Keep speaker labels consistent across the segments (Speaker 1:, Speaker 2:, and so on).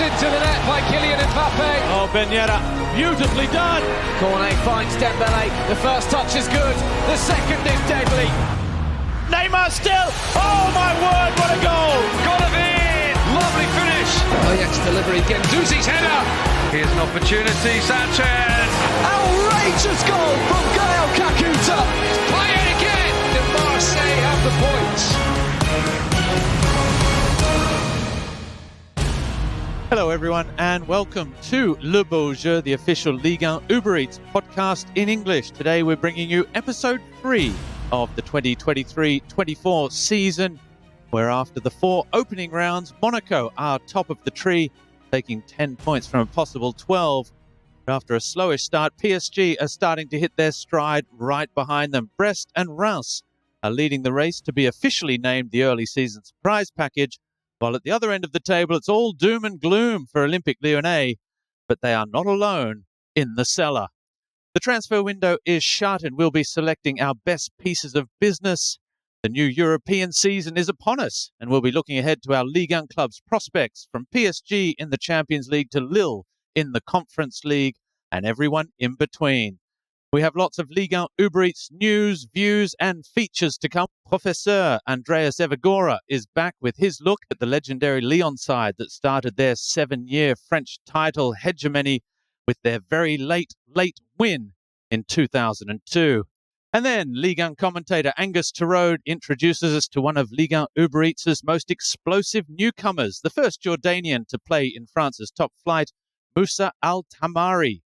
Speaker 1: into the net by Kylian Mbappe.
Speaker 2: Oh, Benyera, beautifully done.
Speaker 1: Cornet finds Dembele. The first touch is good. The second is deadly.
Speaker 2: Neymar still. Oh my word, what a goal.
Speaker 1: Golovin. Lovely finish. Ajax delivery. Guendouzi's header. Here's an opportunity. Sanchez. Outrageous goal from Gael Kakuta. Play it again. And Marseille have the points.
Speaker 2: Hello everyone and welcome to Le Beau Jeu, the official Ligue 1 Uber Eats podcast in English. Today we're bringing you episode 3 of the 2023-24 season, where after the 4 opening rounds, Monaco are top of the tree, taking 10 points from a possible 12. But after a slowish start, PSG are starting to hit their stride right behind them. Brest and Reims are leading the race to be officially named the early season surprise package, while at the other end of the table, it's all doom and gloom for Olympique Lyonnais, but they are not alone in the cellar. The transfer window is shut and we'll be selecting our best pieces of business. The new European season is upon us, and we'll be looking ahead to our Ligue 1 club's prospects, from PSG in the Champions League to Lille in the Conference League and everyone in between. We have lots of Ligue 1 Uber Eats news, views and features to come. Professor Andreas Evagora is back with his look at the legendary Lyon side that started their 7-year French title hegemony with their very late win in 2002. And then Ligue 1 commentator Angus Torode introduces us to one of Ligue 1 Uber Eats' most explosive newcomers, the first Jordanian to play in France's top flight, Mousa Al-Tamari,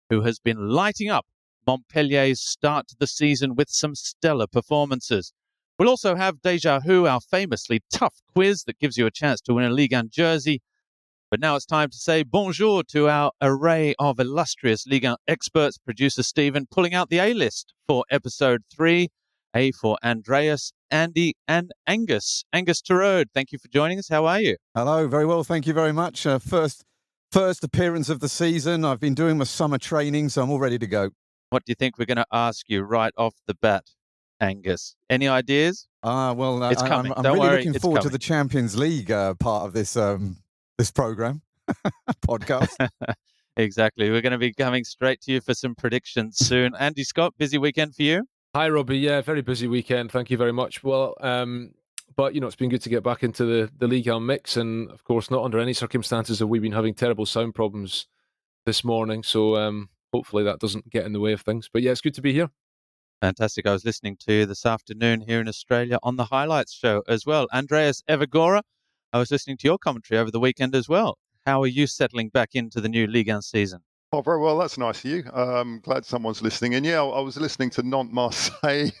Speaker 2: who has been lighting up Montpellier's start to the season with some stellar performances. We'll also have Déjà Who, our famously tough quiz that gives you a chance to win a Ligue 1 jersey. But now it's time to say bonjour to our array of illustrious Ligue 1 experts. Producer Stephen pulling out the A-list for episode 3. A for Andreas, Andy and Angus. Angus Torode, thank you for joining us. How are you?
Speaker 3: Hello, very well. Thank you very much. First appearance of the season. I've been doing my summer training, so I'm all ready to go.
Speaker 2: What do you think we're going to ask you right off the bat, Angus? Any ideas?
Speaker 3: Well,
Speaker 2: it's coming.
Speaker 3: I'm
Speaker 2: Don't
Speaker 3: really
Speaker 2: worry,
Speaker 3: looking forward to the Champions League part of this program, podcast.
Speaker 2: Exactly. We're going to be coming straight to you for some predictions soon. Andy Scott, busy weekend for you?
Speaker 4: Hi, Robbie. Yeah, very busy weekend. Thank you very much. Well, but, it's been good to get back into the Ligue 1 mix. And, of course, not under any circumstances have we been having terrible sound problems this morning. So, hopefully that doesn't get in the way of things. But yeah, it's good to be here.
Speaker 2: Fantastic. I was listening to you this afternoon here in Australia on the Highlights show as well. Andreas Evagora, I was listening to your commentary over the weekend as well. How are you settling back into the new Ligue 1 season?
Speaker 5: Oh, very well. That's nice of you. Glad someone's listening. And yeah, I was listening to Nantes-Marseille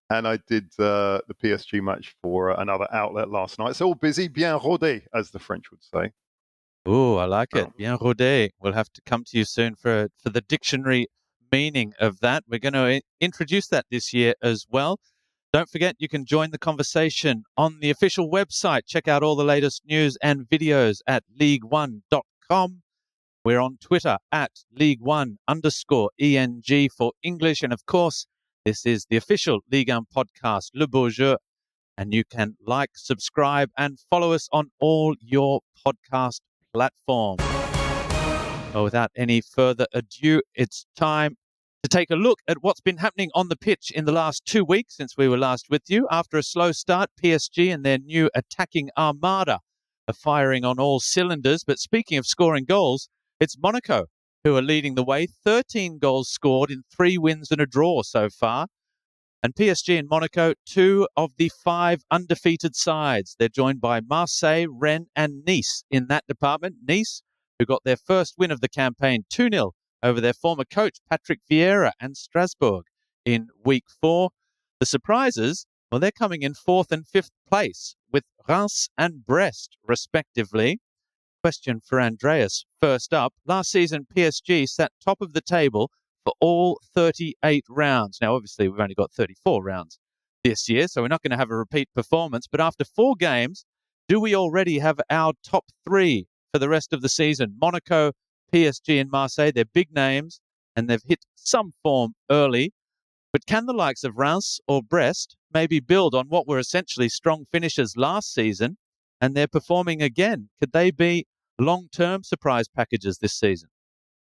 Speaker 5: and I did the PSG match for another outlet last night. So all busy, bien rodé, as the French would say.
Speaker 2: Oh, I like it. Bien rodé. We'll have to come to you soon for the dictionary meaning of that. We're going to introduce that this year as well. Don't forget, you can join the conversation on the official website. Check out all the latest news and videos at Ligue1.com. We're on Twitter at Ligue1_ENG for English. And of course, this is the official Ligue 1 podcast, Le Beau Jeu. And you can like, subscribe, and follow us on all your podcast platform. Well, without any further ado, it's time to take a look at what's been happening on the pitch in the last 2 weeks since we were last with you. After a slow start, PSG and their new attacking armada are firing on all cylinders. But speaking of scoring goals, it's Monaco who are leading the way. 13 goals scored in 3 wins and a draw so far. And PSG and Monaco, 2 of the 5 undefeated sides. They're joined by Marseille, Rennes and Nice in that department. Nice, who got their first win of the campaign, 2-0 over their former coach, Patrick Vieira, and Strasbourg in week 4. The surprises, well, they're coming in 4th and 5th place with Reims and Brest, respectively. Question for Andreas first up. Last season, PSG sat top of the table for all 38 rounds. Now, obviously, we've only got 34 rounds this year, so we're not going to have a repeat performance. But after 4 games, do we already have our top 3 for the rest of the season? Monaco, PSG and Marseille, they're big names, and they've hit some form early. But can the likes of Reims or Brest maybe build on what were essentially strong finishes last season, and they're performing again? Could they be long-term surprise packages this season?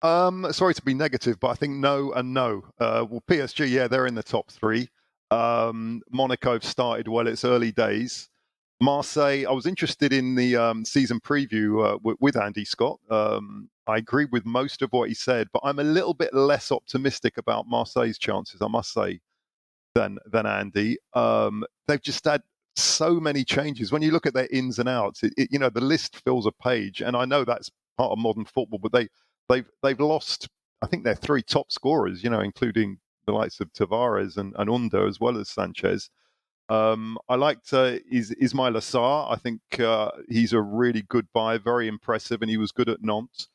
Speaker 5: Sorry to be negative, but I think no and no. Well, PSG, yeah, they're in the top three. Monaco have started well. It's early days. Marseille, I was interested in the season preview with Andy Scott. I agree with most of what he said, but I'm a little bit less optimistic about Marseille's chances, I must say, than Andy. They've just had so many changes. When you look at their ins and outs, the list fills a page, and I know that's part of modern football, but they've lost, I think, their three top scorers, including the likes of Tavares and Under, as well as Sanchez. I liked Ismail Assar. I think he's a really good buy, very impressive, and he was good at Nantes.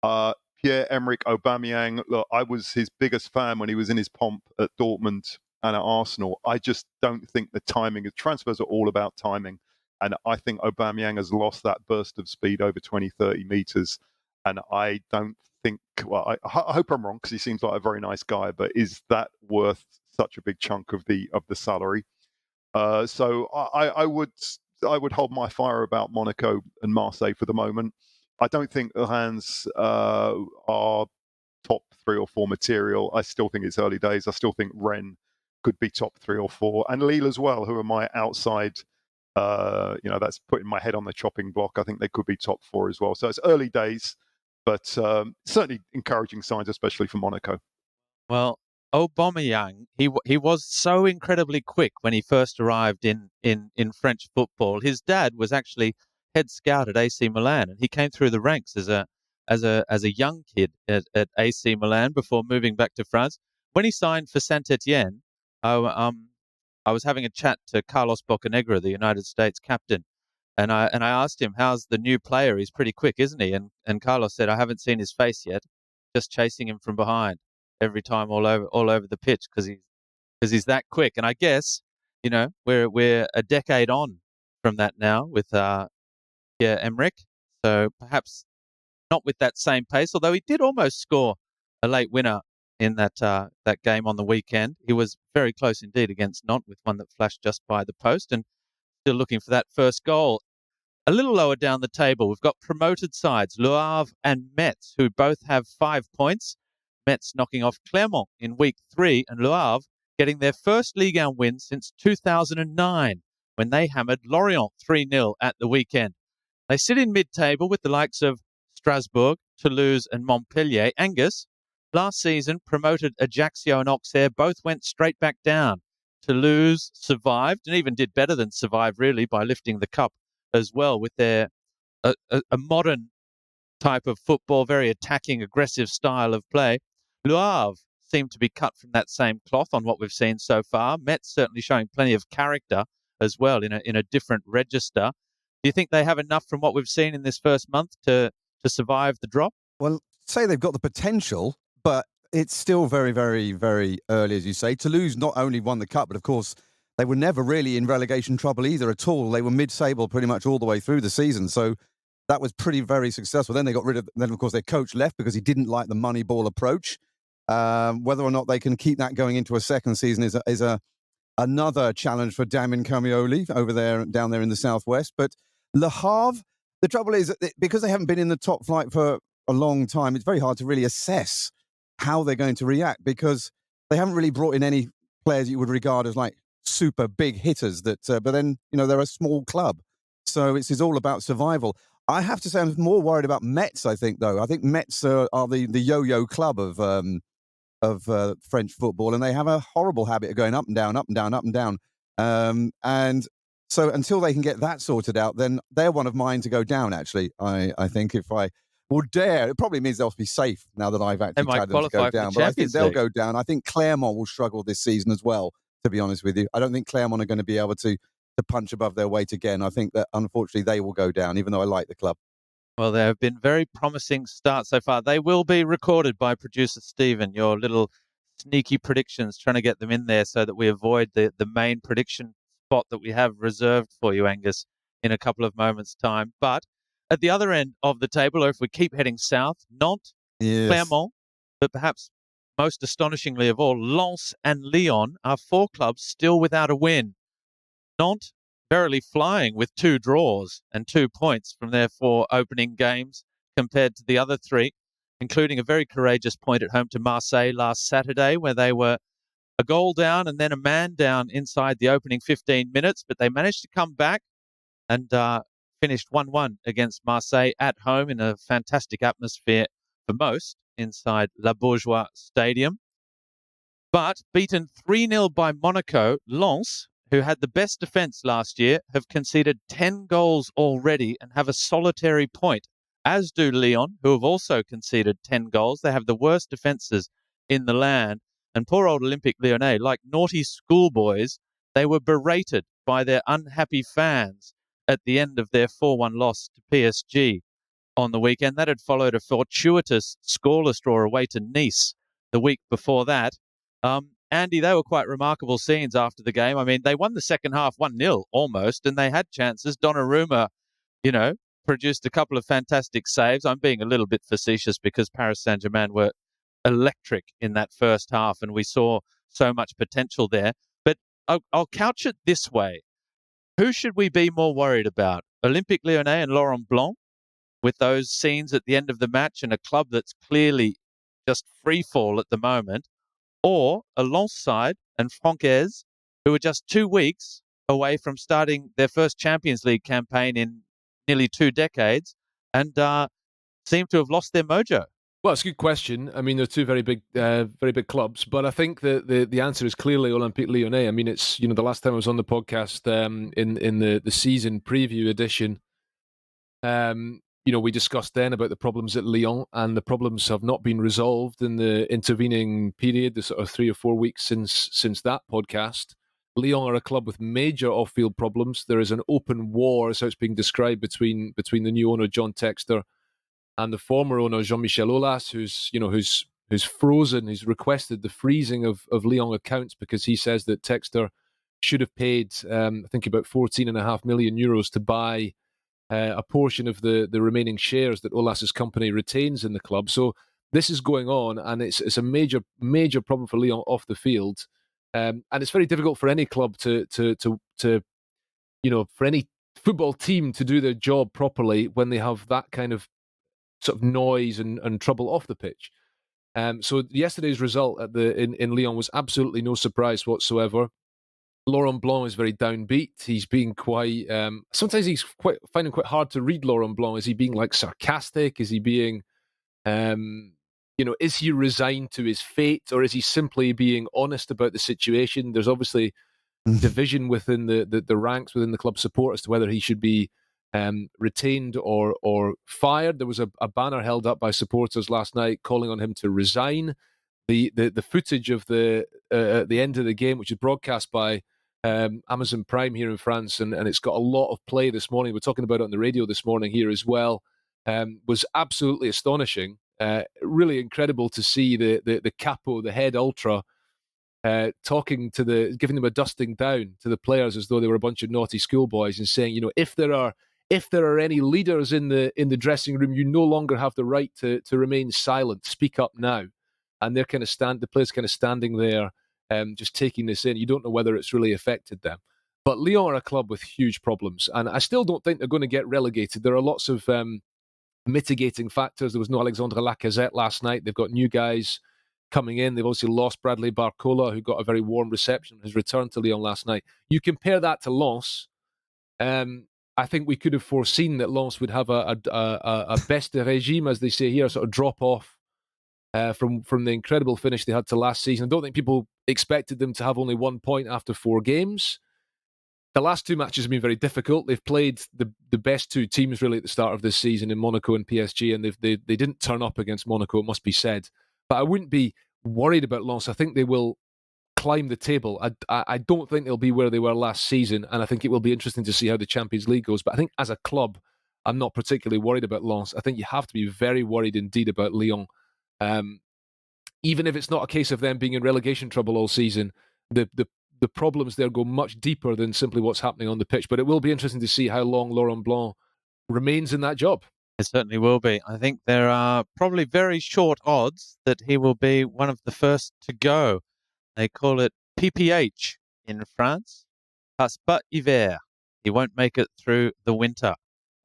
Speaker 5: Pierre-Emerick Aubameyang, look, I was his biggest fan when he was in his pomp at Dortmund and at Arsenal. I just don't think the timing of transfers are all about timing. And I think Aubameyang has lost that burst of speed over 20, 30 meters. And I don't think, well, I hope I'm wrong because he seems like a very nice guy, but is that worth such a big chunk of the salary? So I would hold my fire about Monaco and Marseille for the moment. I don't think the Hans are top 3 or 4 material. I still think it's early days. I still think Rennes could be top 3 or 4, and Lille as well, who are my outside. That's putting my head on the chopping block. I think they could be top 4 as well. So it's early days, but certainly encouraging signs, especially for Monaco.
Speaker 2: Well, Aubameyang, he was so incredibly quick when he first arrived in French football. His dad was actually head scout at AC Milan, and he came through the ranks as a young kid at AC Milan before moving back to France. When he signed for Saint-Etienne, I was having a chat to Carlos Bocanegra, the United States captain, and I asked him, "How's the new player? He's pretty quick, isn't he?" And Carlos said, "I haven't seen his face yet, just chasing him from behind every time all over the pitch because he's that quick." And I guess we're a decade on from that now with Pierre-Emerick, so perhaps not with that same pace. Although he did almost score a late winner in that game on the weekend. He was very close indeed against Nantes with one that flashed just by the post, and still looking for that first goal. A little lower down the table, we've got promoted sides, Le Havre and Metz, who both have 5 points. Metz knocking off Clermont in week 3, and Le Havre getting their first Ligue 1 win since 2009, when they hammered Lorient 3-0 at the weekend. They sit in mid-table with the likes of Strasbourg, Toulouse and Montpellier. Angus, last season, promoted Ajaccio and Auxerre both went straight back down. Toulouse survived, and even did better than survive, really, by lifting the cup as well with their a modern type of football, very attacking, aggressive style of play. Le Havre seem to be cut from that same cloth on what we've seen so far. Metz certainly showing plenty of character as well in a different register. Do you think they have enough from what we've seen in this first month to survive the drop?
Speaker 3: Well, say they've got the potential, but it's still very, very, very early, as you say. Toulouse not only won the cup, but of course they were never really in relegation trouble either at all. They were mid-table pretty much all the way through the season. So that was pretty, very successful. Then they got rid of, then of course their coach left because he didn't like the money ball approach. Whether or not they can keep that going into a second season is another challenge for Damien Camioli down there in the southwest. But Le Havre, the trouble is that because they haven't been in the top flight for a long time, it's very hard to really assess how they're going to react because they haven't really brought in any players you would regard as like super big hitters. But then they're a small club, so it's all about survival. I have to say I'm more worried about Metz. I think Metz are the yo-yo club of French football, and they have a horrible habit of going up and down, up and down, up and down. And so until they can get that sorted out, then they're one of mine to go down, actually. I think if I would dare, it probably means they'll be safe now that I've actually had them to go down. But I think they'll go down. I think Clermont will struggle this season as well, to be honest with you. I don't think Clermont are going to be able to punch above their weight again. I think that, unfortunately, they will go down, even though I like the club.
Speaker 2: Well, there have been very promising starts so far. They will be recorded by producer Stephen, your little sneaky predictions, trying to get them in there so that we avoid the main prediction spot that we have reserved for you, Angus, in a couple of moments' time. But at the other end of the table, or if we keep heading south, Nantes, yes, Clermont, but perhaps most astonishingly of all, Lens and Lyon are 4 clubs still without a win. Nantes verily flying with 2 draws and 2 points from their 4 opening games compared to the other 3, including a very courageous point at home to Marseille last Saturday, where they were a goal down and then a man down inside the opening 15 minutes, but they managed to come back and finished 1-1 against Marseille at home in a fantastic atmosphere for most inside La Bourgeois Stadium. But beaten 3-0 by Monaco, Lens, who had the best defence last year, have conceded 10 goals already and have a solitary point, as do Lyon, who have also conceded 10 goals. They have the worst defences in the land. And poor old Olympique Lyonnais, like naughty schoolboys, they were berated by their unhappy fans at the end of their 4-1 loss to PSG on the weekend. That had followed a fortuitous scoreless draw away to Nice the week before that. Andy, they were quite remarkable scenes after the game. I mean, they won the second half 1-0 almost, and they had chances. Donnarumma, produced a couple of fantastic saves. I'm being a little bit facetious because Paris Saint-Germain were electric in that first half, and we saw so much potential there. But I'll couch it this way. Who should we be more worried about? Olympique Lyonnais and Laurent Blanc, with those scenes at the end of the match and a club that's clearly just free fall at the moment, or a Lens side and Francaise, who are just 2 weeks away from starting their first Champions League campaign in nearly 2 decades and seem to have lost their mojo?
Speaker 4: Well, it's a good question. I mean, they're 2 very big clubs, but I think the answer is clearly Olympique Lyonnais. I mean, it's the last time I was on the podcast in the season preview edition. We discussed then about the problems at Lyon, and the problems have not been resolved in the intervening period, the sort of 3 or 4 weeks since that podcast. Lyon are a club with major off-field problems. There is an open war, as it's being described, between the new owner John Textor and the former owner Jean-Michel Aulas, who's frozen. He's requested the freezing of Lyon accounts because he says that Textor should have paid, I think, about €14.5 million to buy a portion of the remaining shares that Aulas's company retains in the club. So this is going on, and it's a major problem for Lyon off the field, and it's very difficult for any club to for any football team to do their job properly when they have that kind of sort of noise and trouble off the pitch. So yesterday's result in Lyon was absolutely no surprise whatsoever. Laurent Blanc is very downbeat. He's being quite. Sometimes he's finding quite hard to read Laurent Blanc. Is he being sarcastic? Is he being, is he resigned to his fate, or is he simply being honest about the situation? There's obviously division within the ranks within the club support as to whether he should be retained or fired. There was a banner held up by supporters last night calling on him to resign. The footage of the end of the game, which is broadcast by Amazon Prime here in France, and it's got a lot of play this morning. We're talking about it on the radio this morning here as well. Was absolutely astonishing. Really incredible to see the capo, the head ultra, giving them a dusting down to the players as though they were a bunch of naughty schoolboys, and saying, if there are any leaders in the dressing room, you no longer have the right to remain silent. Speak up now. And they're the players kind of standing there, just taking this in. You don't know whether it's really affected them. But Lyon are a club with huge problems, and I still don't think they're going to get relegated. There are lots of mitigating factors. There was no Alexandre Lacazette last night. They've got new guys coming in. They've also lost Bradley Barcola, who got a very warm reception, his return to Lyon last night. You compare that to Lens. I think we could have foreseen that Lens would have a best de regime, as they say here, sort of drop off from the incredible finish they had to last season. I don't think people expected them to have only 1 point after 4 games. The last 2 matches have been very difficult. They've played the best 2 teams really at the start of this season in Monaco and PSG, and they didn't turn up against Monaco, it must be said. But I wouldn't be worried about Lens. I think they will climb the table. I don't think they'll be where they were last season, and I think it will be interesting to see how the Champions League goes. But I think as a club, I'm not particularly worried about Lens. I think you have to be very worried indeed about Lyon. Even if it's not a case of them being in relegation trouble all season, the problems there go much deeper than simply what's happening on the pitch. But it will be interesting to see how long Laurent Blanc remains in that job.
Speaker 2: It certainly will be. I think there are probably very short odds that he will be one of the first to go. They call it PPH in France. Passe pas hiver. He won't make it through the winter.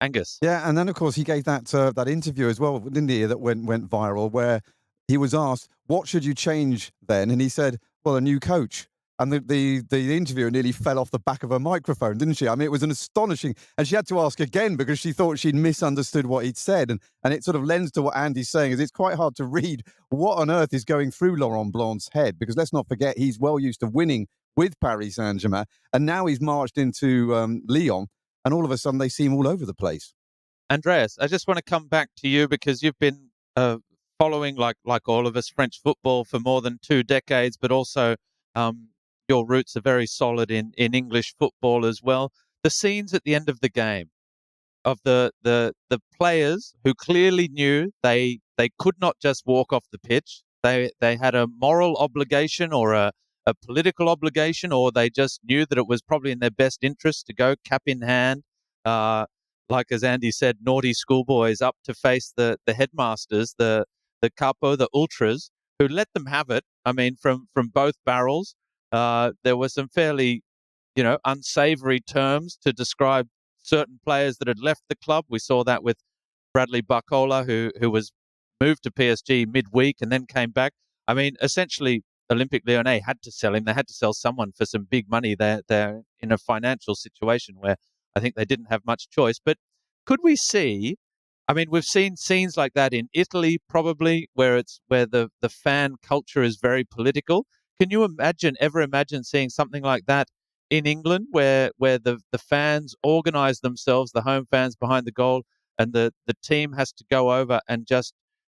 Speaker 2: Angus.
Speaker 3: Yeah, and then of course he gave that interview as well, didn't he? That went viral, where he was asked, "What should you change then?" And he said, "Well, a new coach." And the interviewer nearly fell off the back of her microphone, didn't she? I mean, it was an astonishing, and she had to ask again because she thought she'd misunderstood what he'd said, and it sort of lends to what Andy's saying. Is it's quite hard to read what on earth is going through Laurent Blanc's head, because let's not forget he's well used to winning with Paris Saint-Germain, and now he's marched into Lyon, and all of a sudden they seem all over the place.
Speaker 2: Andreas, I just want to come back to you because you've been following, like all of us, French football for more than 2 decades, but also your roots are very solid in English football as well. The scenes at the end of the game of the players who clearly knew they could not just walk off the pitch. They had a moral obligation or a political obligation, or they just knew that it was probably in their best interest to go cap in hand. Like as Andy said, naughty schoolboys up to face the headmasters, the capo, the ultras, who let them have it. I mean, from both barrels. There were some fairly, unsavory terms to describe certain players that had left the club. We saw that with Bradley Barcola, who was moved to PSG midweek and then came back. I mean, essentially, Olympique Lyonnais had to sell him. They had to sell someone for some big money. They're in a financial situation where I think they didn't have much choice. But could we see? I mean, we've seen scenes like that in Italy, probably, where the fan culture is very political. Can you ever imagine seeing something like that in England, where the fans organise themselves, the home fans behind the goal, and the team has to go over and just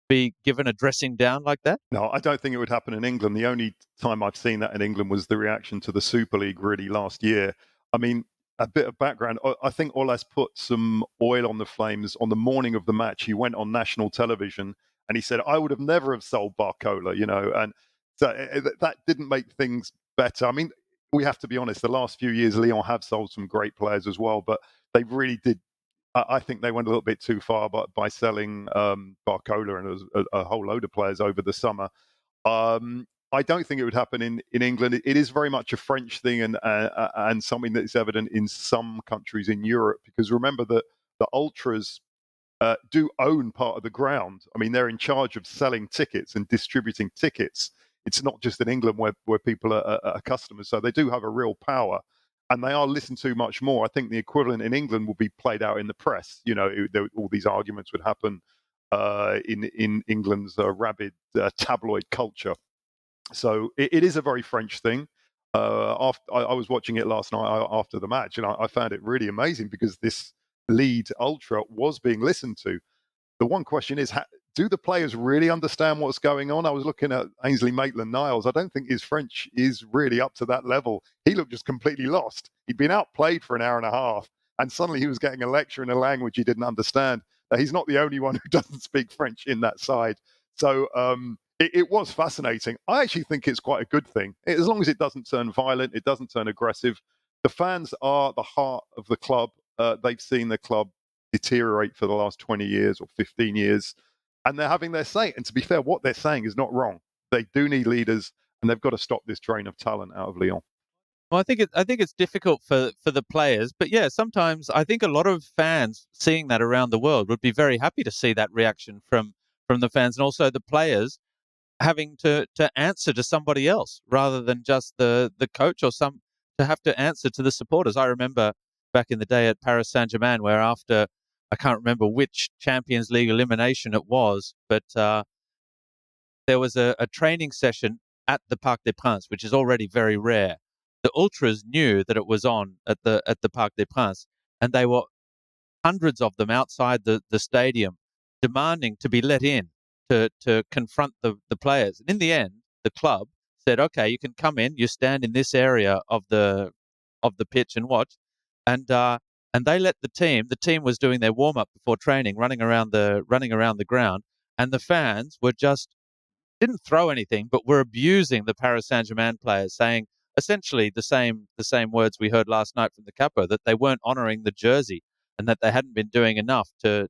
Speaker 2: be given a dressing down like that?
Speaker 5: No, I don't think it would happen in England. The only time I've seen that in England was the reaction to the Super League really last year. I mean, a bit of background. I think Olas put some oil on the flames on the morning of the match. He went on national television and he said, "I would have never have sold Barcola," and so that didn't make things better. I mean, we have to be honest. The last few years, Lyon have sold some great players as well, but they really did. I think they went a little bit too far by selling Barcola and a whole load of players over the summer. I don't think it would happen in England. It is very much a French thing and something that is evident in some countries in Europe, because remember that the ultras do own part of the ground. I mean, they're in charge of selling tickets and distributing tickets. It's not just in England where people are customers. So they do have a real power. And they are listened to much more. I think the equivalent in England will be played out in the press. All these arguments would happen in England's rabid tabloid culture. So it is a very French thing. I was watching it last night after the match, and I found it really amazing because this lead ultra was being listened to. The one question is, do the players really understand what's going on? I was looking at Ainsley Maitland-Niles. I don't think his French is really up to that level. He looked just completely lost. He'd been outplayed for an hour and a half, and suddenly he was getting a lecture in a language he didn't understand. He's not the only one who doesn't speak French in that side. So it was fascinating. I actually think it's quite a good thing. As long as it doesn't turn violent, it doesn't turn aggressive. The fans are the heart of the club. They've seen the club deteriorate for the last 20 years or 15 years, and they're having their say. And to be fair, what they're saying is not wrong. They do need leaders, and they've got to stop this drain of talent out of Lyon.
Speaker 2: Well, I think it's difficult for the players, but yeah, sometimes I think a lot of fans seeing that around the world would be very happy to see that reaction from the fans, and also the players having to answer to somebody else rather than just the coach, or to have to answer to the supporters. I remember back in the day at Paris Saint-Germain, where after, I can't remember which Champions League elimination it was, but there was a training session at the Parc des Princes, which is already very rare. The ultras knew that it was on at the Parc des Princes, and they were hundreds of them outside the stadium demanding to be let in to confront the players. And in the end, the club said, "Okay, you can come in. You stand in this area of the pitch and watch." And they let the team. The team was doing their warm up before training, running around the ground, and the fans were just didn't throw anything, but were abusing the Paris Saint-Germain players, saying essentially the same words we heard last night from the capo, that they weren't honouring the jersey and that they hadn't been doing enough to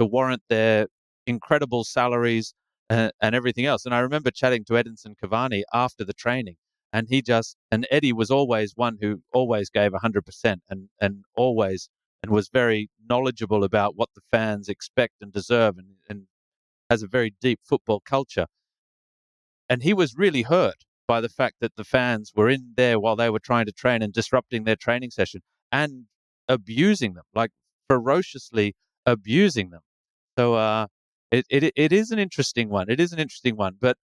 Speaker 2: warrant their incredible salaries and everything else. And I remember chatting to Edinson Cavani after the training, And Eddie was always one who always gave 100% and always, and was very knowledgeable about what the fans expect and deserve, and has a very deep football culture. And he was really hurt by the fact that the fans were in there while they were trying to train and disrupting their training session and abusing them, like ferociously abusing them. So it is an interesting one. It is an interesting one. But,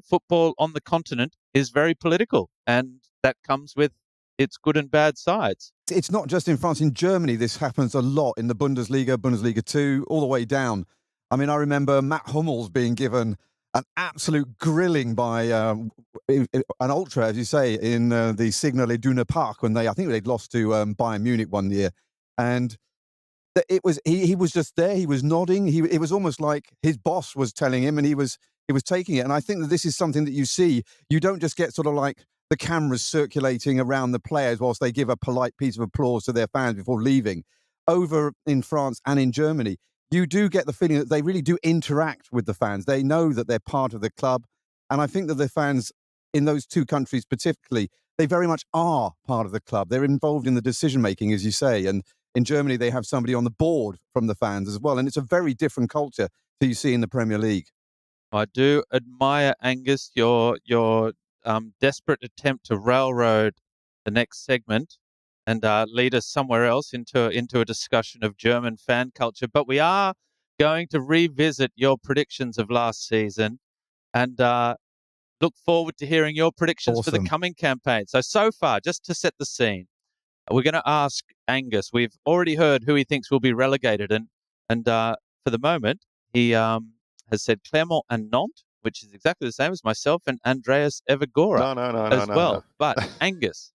Speaker 2: football on the continent is very political, and that comes with its good and bad sides.
Speaker 3: It's not just in France. In Germany, this happens a lot in the Bundesliga, Bundesliga 2, all the way down. I mean, I remember Matt Hummels being given an absolute grilling by an ultra, as you say, in the Signal Iduna Park when I think they'd lost to Bayern Munich one year. And he was just there. He was nodding. It was almost like his boss was telling him, and he was taking it. And I think that this is something that you see. You don't just get sort of like the cameras circulating around the players whilst they give a polite piece of applause to their fans before leaving. Over in France and in Germany, you do get the feeling that they really do interact with the fans. They know that they're part of the club. And I think that the fans in those two countries particularly, they very much are part of the club. They're involved in the decision-making, as you say. And in Germany, they have somebody on the board from the fans as well. And it's a very different culture to you see in the Premier League.
Speaker 2: I do admire, Angus, your desperate attempt to railroad the next segment and lead us somewhere else into a discussion of German fan culture. But we are going to revisit your predictions of last season and look forward to hearing your predictions for the coming campaign. So far, just to set the scene, we're going to ask Angus. We've already heard who he thinks will be relegated, and for the moment, he has said Clermont and Nantes, which is exactly the same as myself and Andreas Evagora as well.
Speaker 5: No.
Speaker 2: But Angus,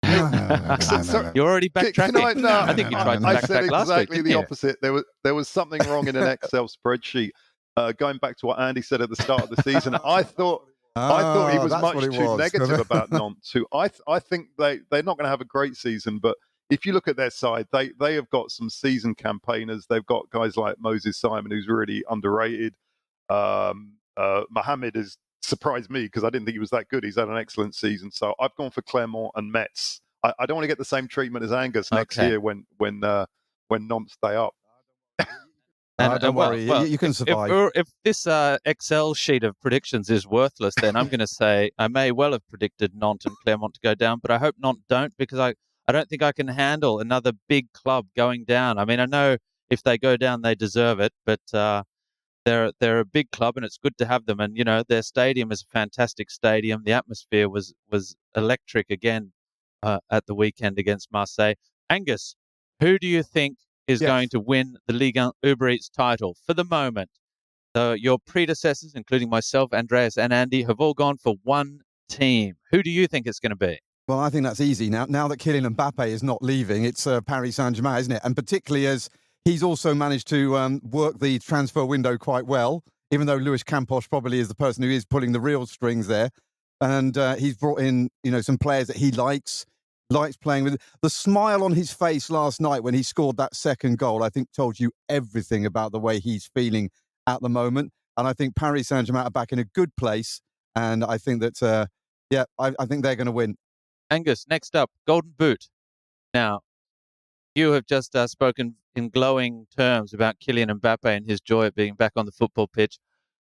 Speaker 2: you're already backtracking. I think you tried to backtrack last week.
Speaker 5: I said exactly the opposite. There was something wrong in an Excel spreadsheet. Going back to what Andy said at the start of the season, I thought he was much too negative about Nantes, who I think they're not going to have a great season. But if you look at their side, they have got some seasoned campaigners. They've got guys like Moses Simon, who's really underrated. Mohamed has surprised me because I didn't think he was that good. He's had an excellent season. So I've gone for Clermont and Metz. I don't want to get the same treatment as Angus next year when Nantes stay up.
Speaker 3: Don't worry, you can survive.
Speaker 2: If this Excel sheet of predictions is worthless, then I'm going to say I may well have predicted Nantes and Clermont to go down, but I hope Nantes don't, because I don't think I can handle another big club going down. I mean, I know if they go down, they deserve it, but they're a big club, and it's good to have them. And their stadium is a fantastic stadium. The atmosphere was electric again at the weekend against Marseille. Angus, who do you think is going to win the Ligue 1 Uber Eats title for the moment? So your predecessors, including myself, Andreas and Andy, have all gone for one team. Who do you think it's going to be?
Speaker 3: Well, I think that's easy. Now that Kylian Mbappe is not leaving, it's Paris Saint-Germain, isn't it? And particularly as he's also managed to work the transfer window quite well, even though Luis Campos probably is the person who is pulling the real strings there. And he's brought in, some players that he likes playing with. The smile on his face last night when he scored that second goal, I think told you everything about the way he's feeling at the moment. And I think Paris Saint-Germain are back in a good place. And I think that, I think they're going to win.
Speaker 2: Angus, next up, Golden Boot. Now, you have just spoken in glowing terms about Kylian Mbappe and his joy at being back on the football pitch.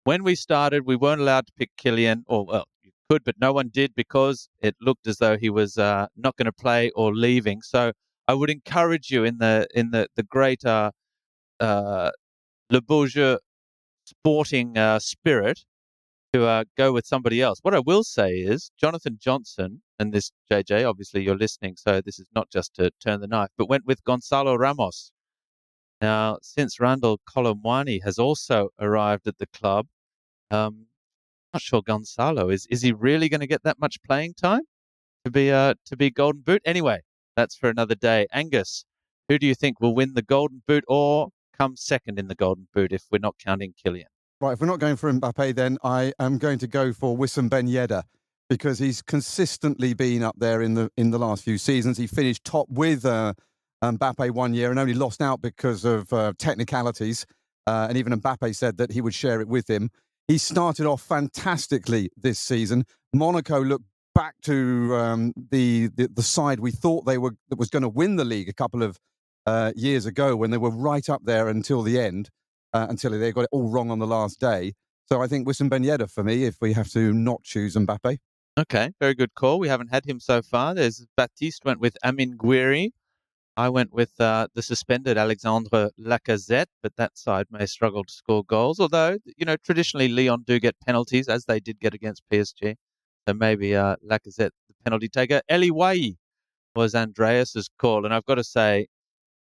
Speaker 2: When we started, we weren't allowed to pick Kylian, you could, but no one did because it looked as though he was not going to play or leaving. So I would encourage you in the great Le Beau Jeu sporting spirit to go with somebody else. What I will say is Jonathan Johnson, and this, JJ, obviously you're listening, so this is not just to turn the knife, but went with Gonzalo Ramos. Now, since Randall Colomwani has also arrived at the club, not sure Gonzalo is he really going to get that much playing time to be Golden Boot? Anyway, that's for another day. Angus, who do you think will win the Golden Boot or come second in the Golden Boot if we're not counting Kylian?
Speaker 3: Right, if we're not going for Mbappe, then I am going to go for Wissam Ben Yedder, because he's consistently been up there in the last few seasons. He finished top with Mbappe one year and only lost out because of technicalities. And even Mbappe said that he would share it with him. He started off fantastically this season. Monaco looked back to the side we thought that was going to win the league a couple of years ago, when they were right up there until the end, until they got it all wrong on the last day. So I think Wissam Ben Yedder for me, if we have to not choose Mbappe.
Speaker 2: Okay, very good call. We haven't had him so far. There's Baptiste went with Amin Gouiri. I went with the suspended Alexandre Lacazette, but that side may struggle to score goals. Although, traditionally Lyon do get penalties, as they did get against PSG. So maybe Lacazette, the penalty taker. Eli Wahi was Andreas's call, and I've got to say,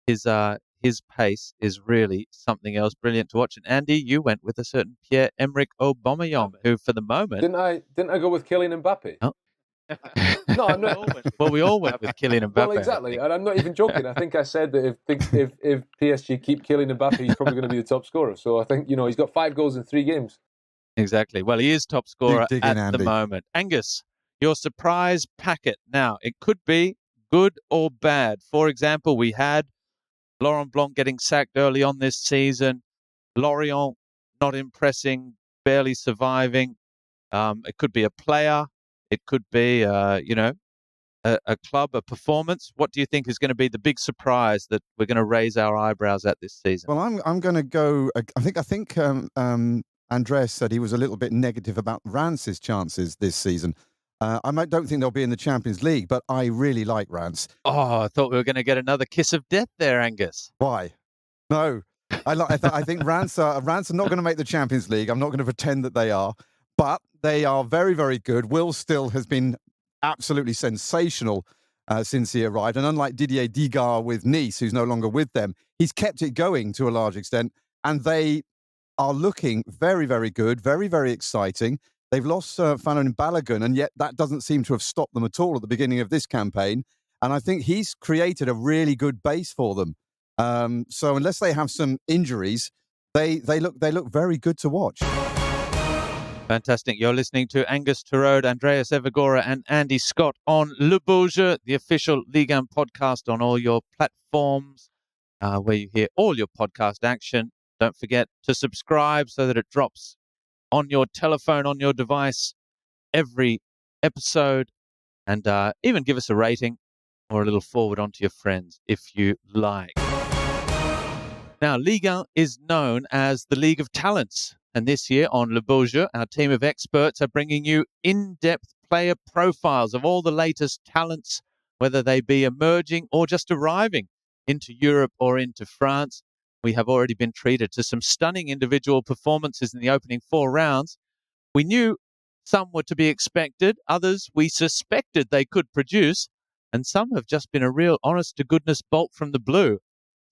Speaker 2: his pace is really something else. Brilliant to watch. And Andy, you went with a certain Pierre-Emerick Aubameyang, who for the moment...
Speaker 4: Didn't I go with Kylian Mbappe?
Speaker 2: Oh.
Speaker 4: No, I'm not.
Speaker 2: Well, we all went with Kylian Mbappe.
Speaker 4: Well, exactly, and I'm not even joking. I think I said that if PSG keep Kylian Mbappe, he's probably going to be the top scorer. So I think he's got 5 goals in 3 games.
Speaker 2: Exactly. Well, he is top scorer
Speaker 3: Dig
Speaker 2: at
Speaker 3: in,
Speaker 2: the moment. Angus, your surprise packet. Now, it could be good or bad. For example, we had Laurent Blanc getting sacked early on this season. Lorient not impressing, barely surviving. It could be a player. It could be, a club, a performance. What do you think is going to be the big surprise that we're going to raise our eyebrows at this season?
Speaker 3: Well, I'm going to go. I think Andreas said he was a little bit negative about Reims' chances this season. Don't think they'll be in the Champions League, but I really like Reims.
Speaker 2: Oh, I thought we were going to get another kiss of death there, Angus.
Speaker 3: Why? No, I think Reims are not going to make the Champions League. I'm not going to pretend that they are, but they are very, very good. Will Still has been absolutely sensational since he arrived. And unlike Didier Digard with Nice, who's no longer with them, he's kept it going to a large extent. And they are looking very, very good, very, very exciting. They've lost Fanon Balogun, and yet that doesn't seem to have stopped them at all at the beginning of this campaign. And I think he's created a really good base for them. So unless they have some injuries, they look very good to watch.
Speaker 2: Fantastic. You're listening to Angus Torode, Andreas Evagora, and Andy Scott on Le Beau Jeu, the official Ligue 1 podcast on all your platforms where you hear all your podcast action. Don't forget to subscribe so that it drops on your telephone, on your device, every episode, and even give us a rating or a little forward onto your friends if you like. Now, Ligue 1 is known as the League of Talents. And this year on Le Beau Jeu, our team of experts are bringing you in-depth player profiles of all the latest talents, whether they be emerging or just arriving into Europe or into France. We have already been treated to some stunning individual performances in the opening 4 rounds. We knew some were to be expected, others we suspected they could produce, and some have just been a real honest-to-goodness bolt from the blue,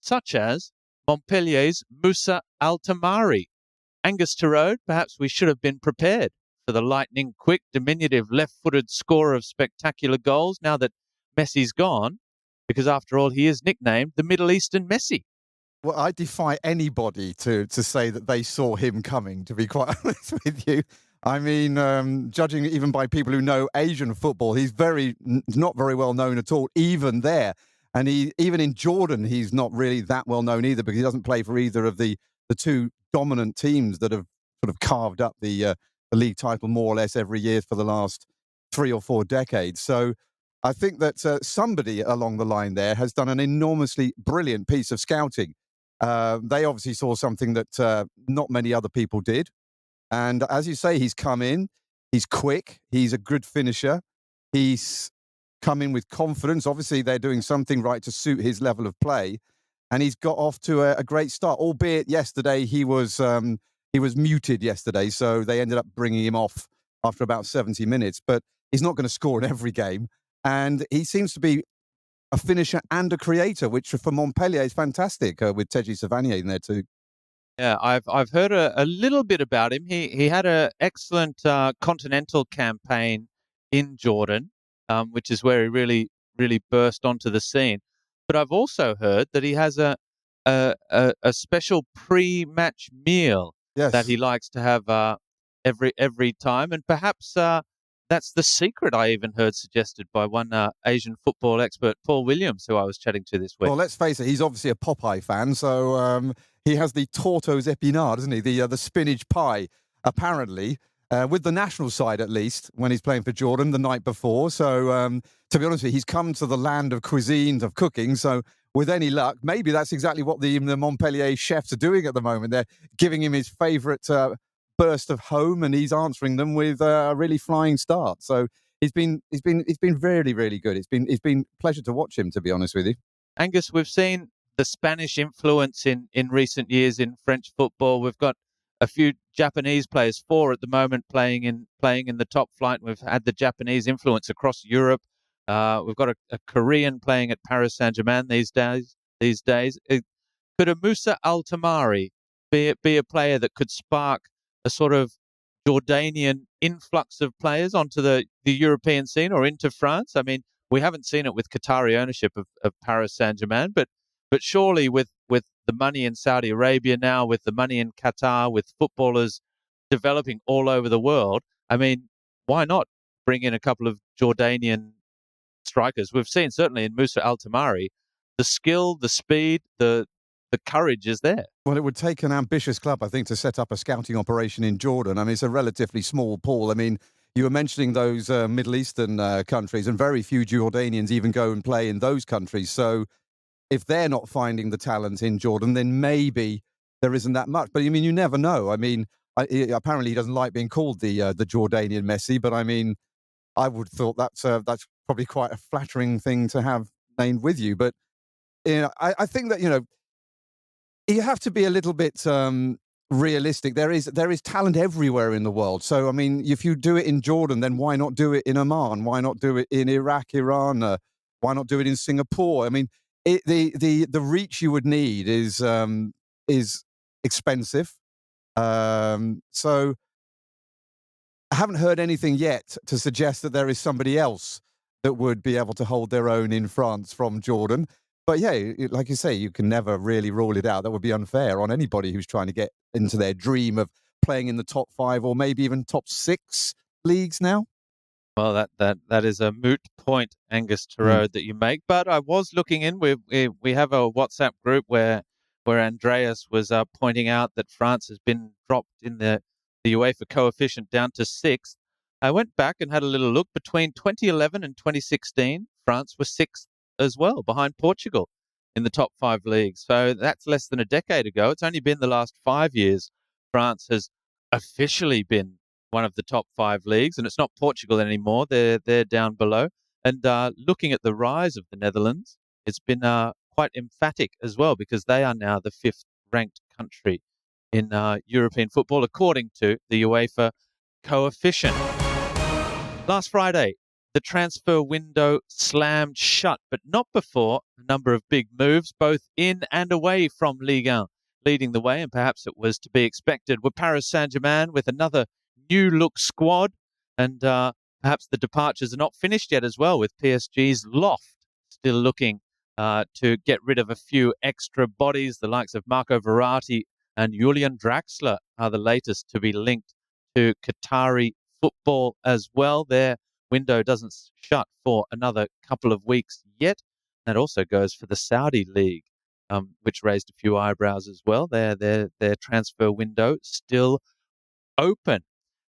Speaker 2: such as Montpellier's Mousa Al-Tamari. Angus Torode, perhaps we should have been prepared for the lightning-quick, diminutive, left-footed scorer of spectacular goals now that Messi's gone, because after all, he is nicknamed the Middle Eastern Messi.
Speaker 3: Well, I defy anybody to say that they saw him coming, to be quite honest with you. I mean, judging even by people who know Asian football, he's not very well known at all, even there. And even in Jordan, he's not really that well known either, because he doesn't play for either of the 2 dominant teams that have sort of carved up the league title more or less every year for the last 3 or 4 decades. So I think that somebody along the line there has done an enormously brilliant piece of scouting. They obviously saw something that not many other people did. And as you say, he's come in, he's quick, he's a good finisher, he's come in with confidence. Obviously, they're doing something right to suit his level of play. And he's got off to a great start, albeit yesterday he was muted yesterday, so they ended up bringing him off after about 70 minutes. But he's not going to score in every game. And he seems to be a finisher and a creator, which for Montpellier is fantastic, with Teji Savanier in there too.
Speaker 2: Yeah, I've heard a little bit about him. He had an excellent continental campaign in Jordan, which is where he really burst onto the scene. But I've also heard that he has a special pre-match meal that he likes to have every time, and perhaps that's the secret. I even heard suggested by one Asian football expert, Paul Williams, who I was chatting to this week.
Speaker 3: Well, let's face it, he's obviously a Popeye fan, so he has the tortoise épinards, doesn't he? The spinach pie, apparently. with the national side at least, when he's playing for Jordan the night before. So, to be honest with you, he's come to the land of cuisines, of cooking. So, with any luck, maybe that's exactly what the Montpellier chefs are doing at the moment. They're giving him his favourite burst of home, and he's answering them with a really flying start. So, he's been really, really good. It's been a pleasure to watch him, to be honest with you.
Speaker 2: Angus, we've seen the Spanish influence in recent years in French football. We've got a few Japanese players, 4 at the moment, playing in the top flight. We've had the Japanese influence across Europe. We've got a Korean playing at Paris Saint-Germain these days. Could a Mousa Al-Tamari be a player that could spark a sort of Jordanian influx of players onto the European scene or into France? I mean, we haven't seen it with Qatari ownership of Paris Saint-Germain, but surely with the money in Saudi Arabia now, with the money in Qatar, with footballers developing all over the world, I mean, why not bring in a couple of Jordanian strikers? We've seen certainly in Mousa Al-Tamari, the skill, the speed, the courage is there.
Speaker 3: Well, it would take an ambitious club, I think, to set up a scouting operation in Jordan. I mean, it's a relatively small pool. I mean, you were mentioning those Middle Eastern countries, and very few Jordanians even go and play in those countries. So if they're not finding the talent in Jordan, then maybe there isn't that much. But I mean, you never know. I mean, apparently he doesn't like being called the Jordanian Messi, but I mean, I would thought that's probably quite a flattering thing to have named with you. But I think that you have to be a little bit realistic. There is talent everywhere in the world. So I mean, if you do it in Jordan, then why not do it in Oman? Why not do it in Iraq, Iran? Why not do it in Singapore? I mean, the reach you would need is expensive. So I haven't heard anything yet to suggest that there is somebody else that would be able to hold their own in France from Jordan. But yeah, like you say, you can never really rule it out. That would be unfair on anybody who's trying to get into their dream of playing in the top 5 or maybe even top 6 leagues now.
Speaker 2: Well, that is a moot point, Angus Torode, that you make. But I was looking in. We have a WhatsApp group where Andreas was pointing out that France has been dropped in the UEFA coefficient down to 6th. I went back and had a little look. Between 2011 and 2016, France was 6th as well, behind Portugal in the top 5 leagues. So that's less than a decade ago. It's only been the last 5 years France has officially been one of the top 5 leagues, and it's not Portugal anymore. They're down below. And looking at the rise of the Netherlands, it's been quite emphatic as well, because they are now the 5th ranked country in European football, according to the UEFA coefficient. Last Friday, the transfer window slammed shut, but not before a number of big moves, both in and away from Ligue 1. Leading the way, and perhaps it was to be expected, were Paris Saint-Germain with another new-look squad, and perhaps the departures are not finished yet as well, with PSG's loft still looking to get rid of a few extra bodies. The likes of Marco Verratti and Julian Draxler are the latest to be linked to Qatari football as well. Their window doesn't shut for another couple of weeks yet. That also goes for the Saudi League, which raised a few eyebrows as well. Their transfer window still open.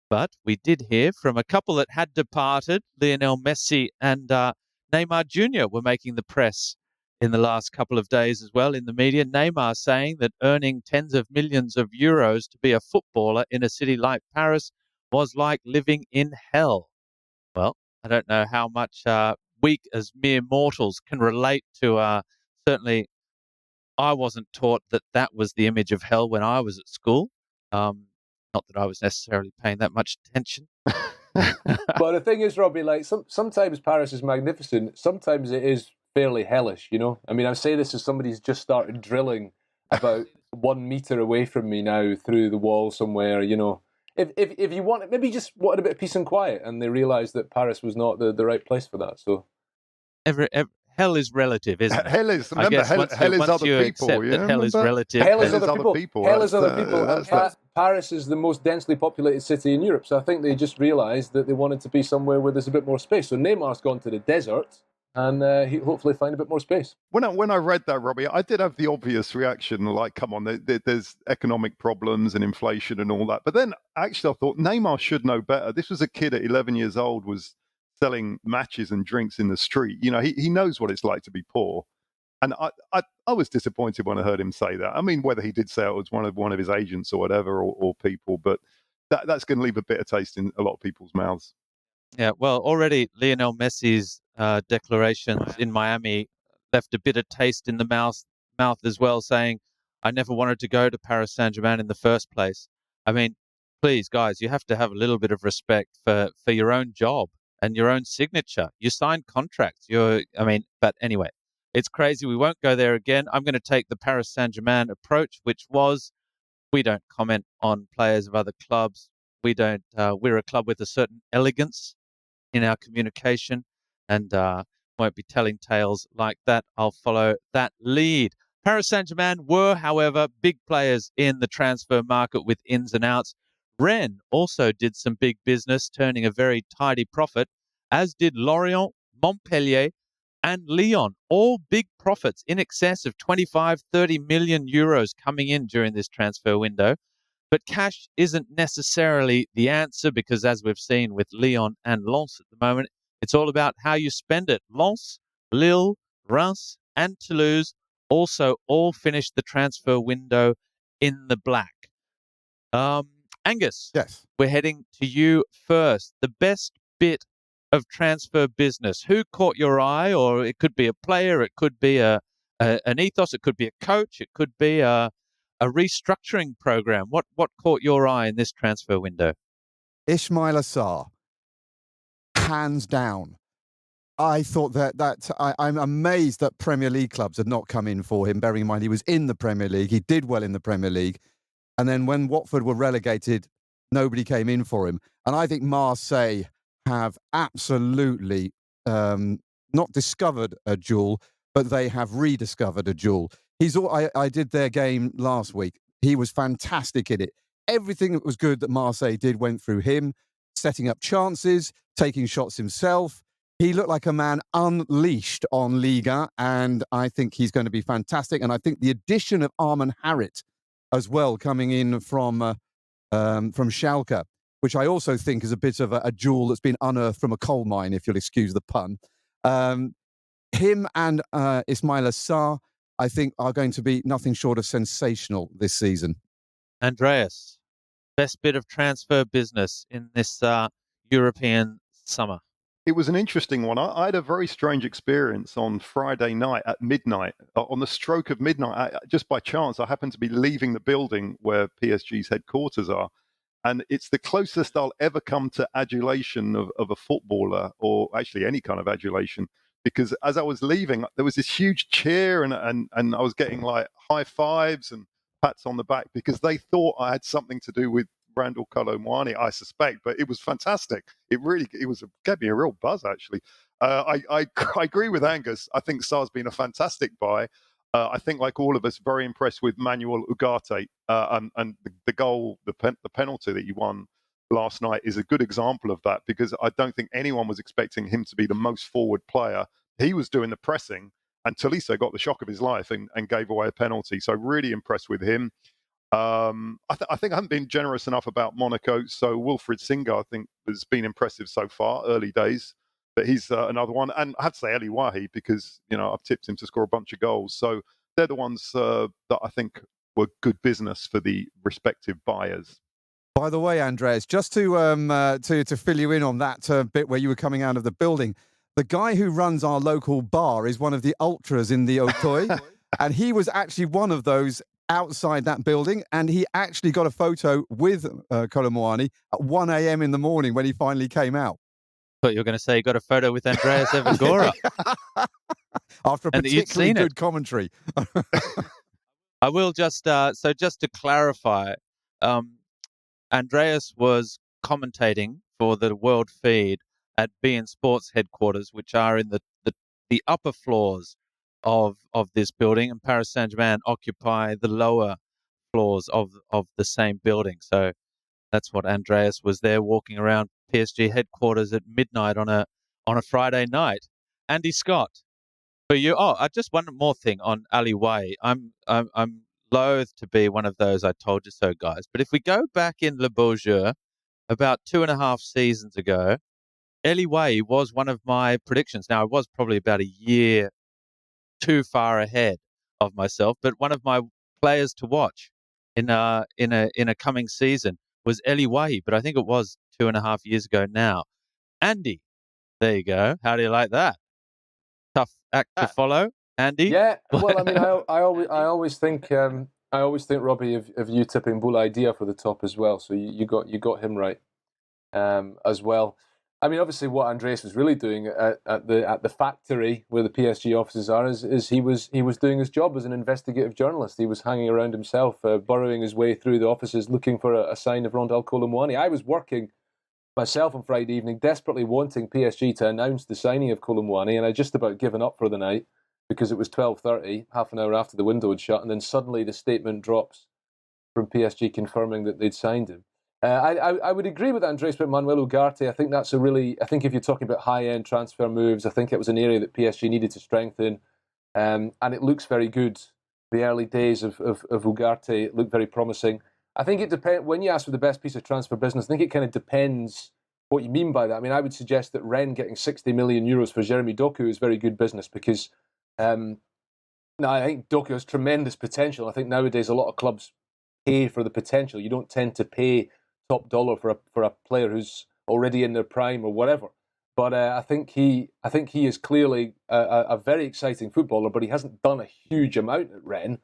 Speaker 2: But we did hear from a couple that had departed. Lionel Messi and Neymar Jr. were making the press in the last couple of days as well in the media. Neymar saying that earning tens of millions of euros to be a footballer in a city like Paris was like living in hell. Well, I don't know how much we as mere mortals can relate to. Certainly, I wasn't taught that was the image of hell when I was at school. Not that I was necessarily paying that much attention.
Speaker 4: But the thing is, Robbie, like sometimes Paris is magnificent. Sometimes it is fairly hellish, you know? I mean, I say this as somebody who's just started drilling about 1 meter away from me now through the wall somewhere, you know. If you want, maybe just wanted a bit of peace and quiet, and they realised that Paris was not the right place for that. So
Speaker 2: hell is relative, isn't it?
Speaker 5: Hell is, remember, hell is other people. Yeah?
Speaker 2: Hell is relative.
Speaker 4: Hell is other people. Hell is other people.
Speaker 5: That's
Speaker 4: Paris is the most densely populated city in Europe, so I think they just realised that they wanted to be somewhere where there's a bit more space. So Neymar's gone to the desert, and he'll hopefully find a bit more space.
Speaker 5: When I read that, Robbie, I did have the obvious reaction, like, come on, there's economic problems and inflation and all that. But then actually I thought Neymar should know better. This was a kid at 11 years old, was selling matches and drinks in the street. You know, he knows what it's like to be poor. And I was disappointed when I heard him say that. I mean, whether he did say it was one of his agents or whatever, or people, but that's going to leave a bitter taste in a lot of people's mouths.
Speaker 2: Yeah, well, already Lionel Messi's declarations in Miami left a bitter taste in the mouth as well, saying, "I never wanted to go to Paris Saint-Germain in the first place." I mean, please, guys, you have to have a little bit of respect for your own job and your own signature. You signed contracts. But anyway, it's crazy. We won't go there again. I'm going to take the Paris Saint-Germain approach, which was, we don't comment on players of other clubs. We don't. We're a club with a certain elegance in our communication, and won't be telling tales like that. I'll follow that lead. Paris Saint-Germain were, however, big players in the transfer market with ins and outs. Rennes also did some big business, turning a very tidy profit, as did Lorient, Montpellier, and Lyon. All big profits in excess of 25, 30 million euros coming in during this transfer window. But cash isn't necessarily the answer, because as we've seen with Lyon and Lens at the moment, it's all about how you spend it. Lens, Lille, Reims, and Toulouse also all finished the transfer window in the black. Angus,
Speaker 3: Yes.
Speaker 2: we're heading to you first. The best bit of transfer business. Who caught your eye? Or it could be a player, it could be an ethos, it could be a coach, it could be a restructuring program. What caught your eye in this transfer window?
Speaker 3: Ismail Assar, hands down. I thought I'm amazed that Premier League clubs had not come in for him, bearing in mind he was in the Premier League. He did well in the Premier League. And then when Watford were relegated, nobody came in for him. And I think Marseille have absolutely not discovered a jewel, but they have rediscovered a jewel. I did their game last week. He was fantastic in it. Everything that was good that Marseille did went through him, setting up chances, taking shots himself. He looked like a man unleashed on Liga, and I think he's going to be fantastic. And I think the addition of Arman Harit as well, coming in from Schalke, which I also think is a bit of a jewel that's been unearthed from a coal mine, if you'll excuse the pun. Him and Ismail Assar, I think, are going to be nothing short of sensational this season.
Speaker 2: Andreas, best bit of transfer business in this European summer?
Speaker 5: It was an interesting one. I had a very strange experience on Friday night at midnight. On the stroke of midnight, just by chance, I happened to be leaving the building where PSG's headquarters are. And it's the closest I'll ever come to adulation of a footballer, or actually any kind of adulation. Because as I was leaving, there was this huge cheer, and I was getting like high fives and pats on the back, because they thought I had something to do with Randall Kolo Muani, I suspect. But it was fantastic. Gave me a real buzz, actually. I agree with Angus. I think Sar's been a fantastic buy. I think, like all of us, very impressed with Manuel Ugarte, and the goal, the penalty that he won last night is a good example of that, because I don't think anyone was expecting him to be the most forward player. He was doing the pressing, and Tolisso got the shock of his life and gave away a penalty. So really impressed with him. I think I haven't been generous enough about Monaco. So Wilfried Singa, I think, has been impressive so far, early days. But he's another one. And I have to say Eli Wahi, because, I've tipped him to score a bunch of goals. So they're the ones that I think were good business for the respective buyers.
Speaker 3: By the way, Andreas, just to fill you in on that bit where you were coming out of the building, the guy who runs our local bar is one of the ultras in the Auteuil, and he was actually one of those outside that building, and he actually got a photo with Kolo Muani at 1 a.m. in the morning when he finally came out.
Speaker 2: I thought you were going to say you got a photo with Andreas Evagora.
Speaker 3: After a particularly good commentary.
Speaker 2: I will just to clarify, Andreas was commentating for the world feed at beIN Sports headquarters, which are in the upper floors of this building, and Paris Saint-Germain occupy the lower floors of the same building. So that's what Andreas was there, walking around PSG headquarters at midnight on a Friday night. Andy Scott, for you. Just one more thing on Ali Way. I'm loath to be one of those I told you so guys, but if we go back in Le Beau Jeu about 2.5 seasons ago, Ali Way was one of my predictions. Now, I was probably about a year too far ahead of myself, but one of my players to watch in a coming season was Ali Way, but I think it was 2.5 years ago now. Andy, there you go. How do you like that? Tough act to follow, Andy.
Speaker 4: Yeah, well, I mean, I always think Robbie of you tipping Boulaye Dia for the top as well. So you got him right as well. I mean, obviously, what Andreas was really doing at the factory where the PSG offices are is he was doing his job as an investigative journalist. He was hanging around himself, burrowing his way through the offices, looking for a sign of Rondel Colomwani. I was working myself on Friday evening, desperately wanting PSG to announce the signing of Colomwani, and I just about given up for the night because it was 12:30, half an hour after the window had shut, and then suddenly the statement drops from PSG confirming that they'd signed him. I would agree with Andres about Manuel Ugarte. I think if you're talking about high-end transfer moves, I think it was an area that PSG needed to strengthen, and it looks very good. The early days of Ugarte look very promising. I think it depends. When you ask for the best piece of transfer business, I think it kind of depends what you mean by that. I mean, I would suggest that Rennes getting 60 million euros for Jeremy Doku is very good business because I think Doku has tremendous potential. I think nowadays a lot of clubs pay for the potential. You don't tend to pay top dollar for a player who's already in their prime or whatever. But I think he is clearly a very exciting footballer, but he hasn't done a huge amount at Rennes.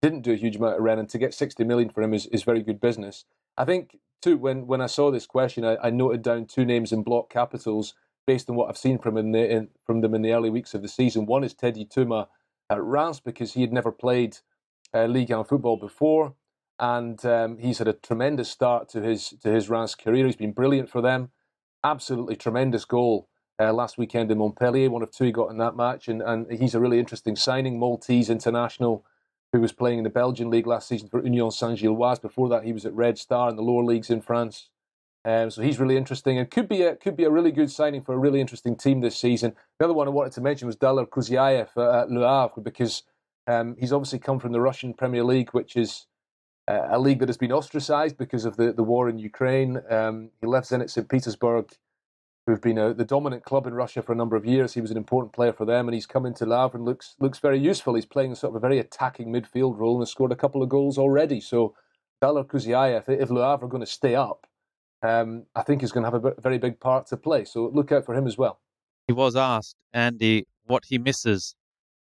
Speaker 4: Didn't do a huge amount at Rennes, and to get 60 million for him is very good business. I think too, when I saw this question, I noted down two names in block capitals based on what I've seen from them in the early weeks of the season. One is Teddy Touma at Reims because he had never played Ligue 1 football before, and he's had a tremendous start to his Reims career. He's been brilliant for them. Absolutely tremendous goal last weekend in Montpellier, one of two he got in that match, and he's a really interesting signing. Maltese international who was playing in the Belgian league last season for Union Saint-Gilloise. Before that, he was at Red Star in the lower leagues in France. So he's really interesting and could be a really good signing for a really interesting team this season. The other one I wanted to mention was Daler Kuzyaev at Le Havre because he's obviously come from the Russian Premier League, which is a league that has been ostracised because of the war in Ukraine. He left Zenit St. Petersburg, who've been the dominant club in Russia for a number of years. He was an important player for them, and he's come into Le Havre and looks very useful. He's playing sort of a very attacking midfield role and has scored a couple of goals already. So Daler Kuzyaev, if Le Havre are going to stay up, I think he's going to have a very big part to play. So look out for him as well.
Speaker 2: He was asked, Andy, what he misses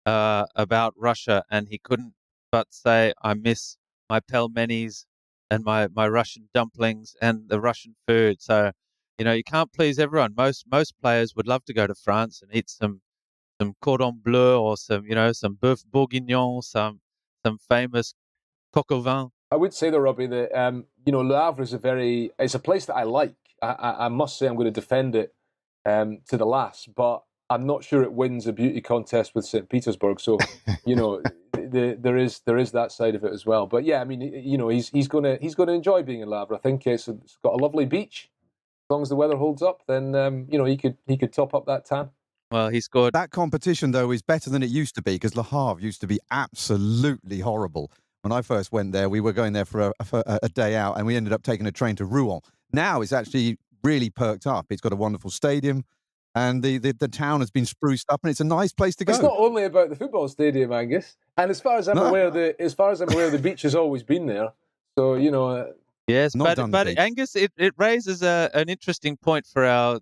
Speaker 2: about Russia, and he couldn't but say, I miss my pelmenis and my Russian dumplings and the Russian food. So, you can't please everyone. Most players would love to go to France and eat some cordon bleu or some boeuf bourguignon, some famous coq au vin.
Speaker 4: I would say though, Robbie, that Le Havre is it's a place that I like. I must say I'm going to defend it to the last, but I'm not sure it wins a beauty contest with St. Petersburg. So, there is that side of it as well. But yeah, I mean, he's going to enjoy being in Le Havre. I think it's got a lovely beach. As long as the weather holds up, then he could top up that tan.
Speaker 2: Well, he scored.
Speaker 3: That competition though is better than it used to be because Le Havre used to be absolutely horrible. When I first went there, we were going there for a day out, and we ended up taking a train to Rouen. Now it's actually really perked up. It's got a wonderful stadium, and the town has been spruced up, and it's a nice place to go.
Speaker 4: It's not only about the football stadium, Angus. And as far as I'm aware, the beach has always been there. So
Speaker 2: yes, but Angus, it raises an interesting point for our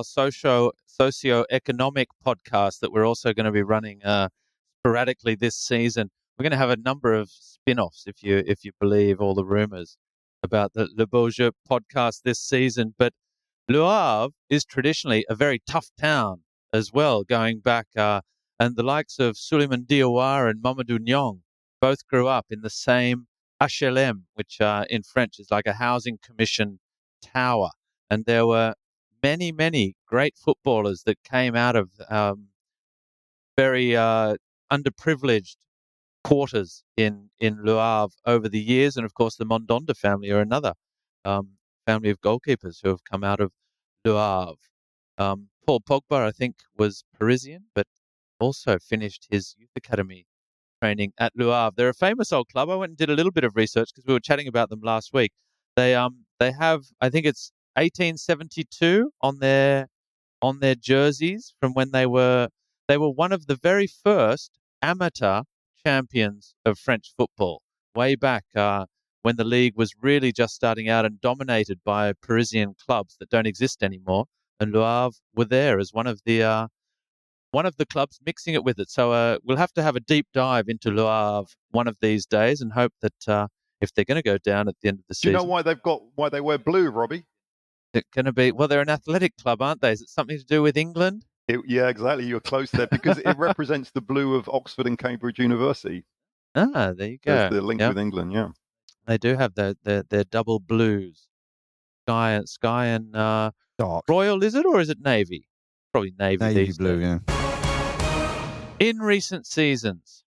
Speaker 2: socio-economic podcast that we're also going to be running sporadically this season. We're going to have a number of spin-offs, if you believe all the rumors about the Le Beau Jeu podcast this season. But Le Havre is traditionally a very tough town as well, going back, and the likes of Suleiman Diawara and Mamadou Niang both grew up in the same HLM, which in French is like a housing commission tower. And there were many, many great footballers that came out of very underprivileged quarters in Le Havre over the years. And of course, the Mondonda family are another family of goalkeepers who have come out of Le Havre. Paul Pogba, I think, was Parisian, but also finished his youth academy training at Le Havre. They're a famous old club. I went and did a little bit of research because we were chatting about them last week. They have, I think it's 1872 on their jerseys from when they were one of the very first amateur champions of French football way back when the league was really just starting out and dominated by Parisian clubs that don't exist anymore. And Le Havre were there as one of the clubs mixing it with it. So we'll have to have a deep dive into Le Havre one of these days and hope that if they're going to go down at the end of the season.
Speaker 5: Do you know why they wear blue, Robbie?
Speaker 2: It's going to be, well, they're an athletic club, aren't they? Is it something to do with England?
Speaker 5: Yeah, exactly. You're close there because it represents the blue of Oxford and Cambridge University.
Speaker 2: Ah, there you go.
Speaker 5: There's the link with England, yeah.
Speaker 2: They do have their double blues. Sky and
Speaker 3: Dark.
Speaker 2: Royal, is it, or is it Navy? Probably Navy.
Speaker 3: Navy blue,
Speaker 2: days.
Speaker 3: yeah.
Speaker 2: In recent seasons,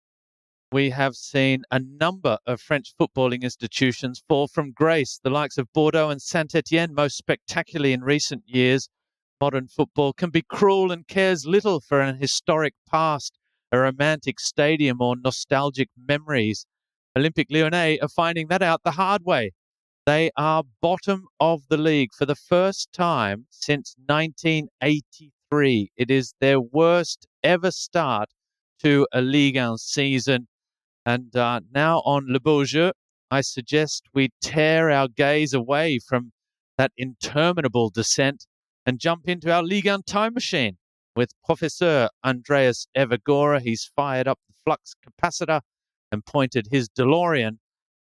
Speaker 2: we have seen a number of French footballing institutions fall from grace, the likes of Bordeaux and Saint-Etienne, most spectacularly in recent years. Modern football can be cruel and cares little for an historic past, a romantic stadium, or nostalgic memories. Olympique Lyonnais are finding that out the hard way. They are bottom of the league for the first time since 1983. It is their worst ever start to a Ligue 1 season. And now on Le Beau Jeu, I suggest we tear our gaze away from that interminable descent and jump into our Ligue 1 time machine with Professor Andreas Evagora. He's fired up the flux capacitor and pointed his DeLorean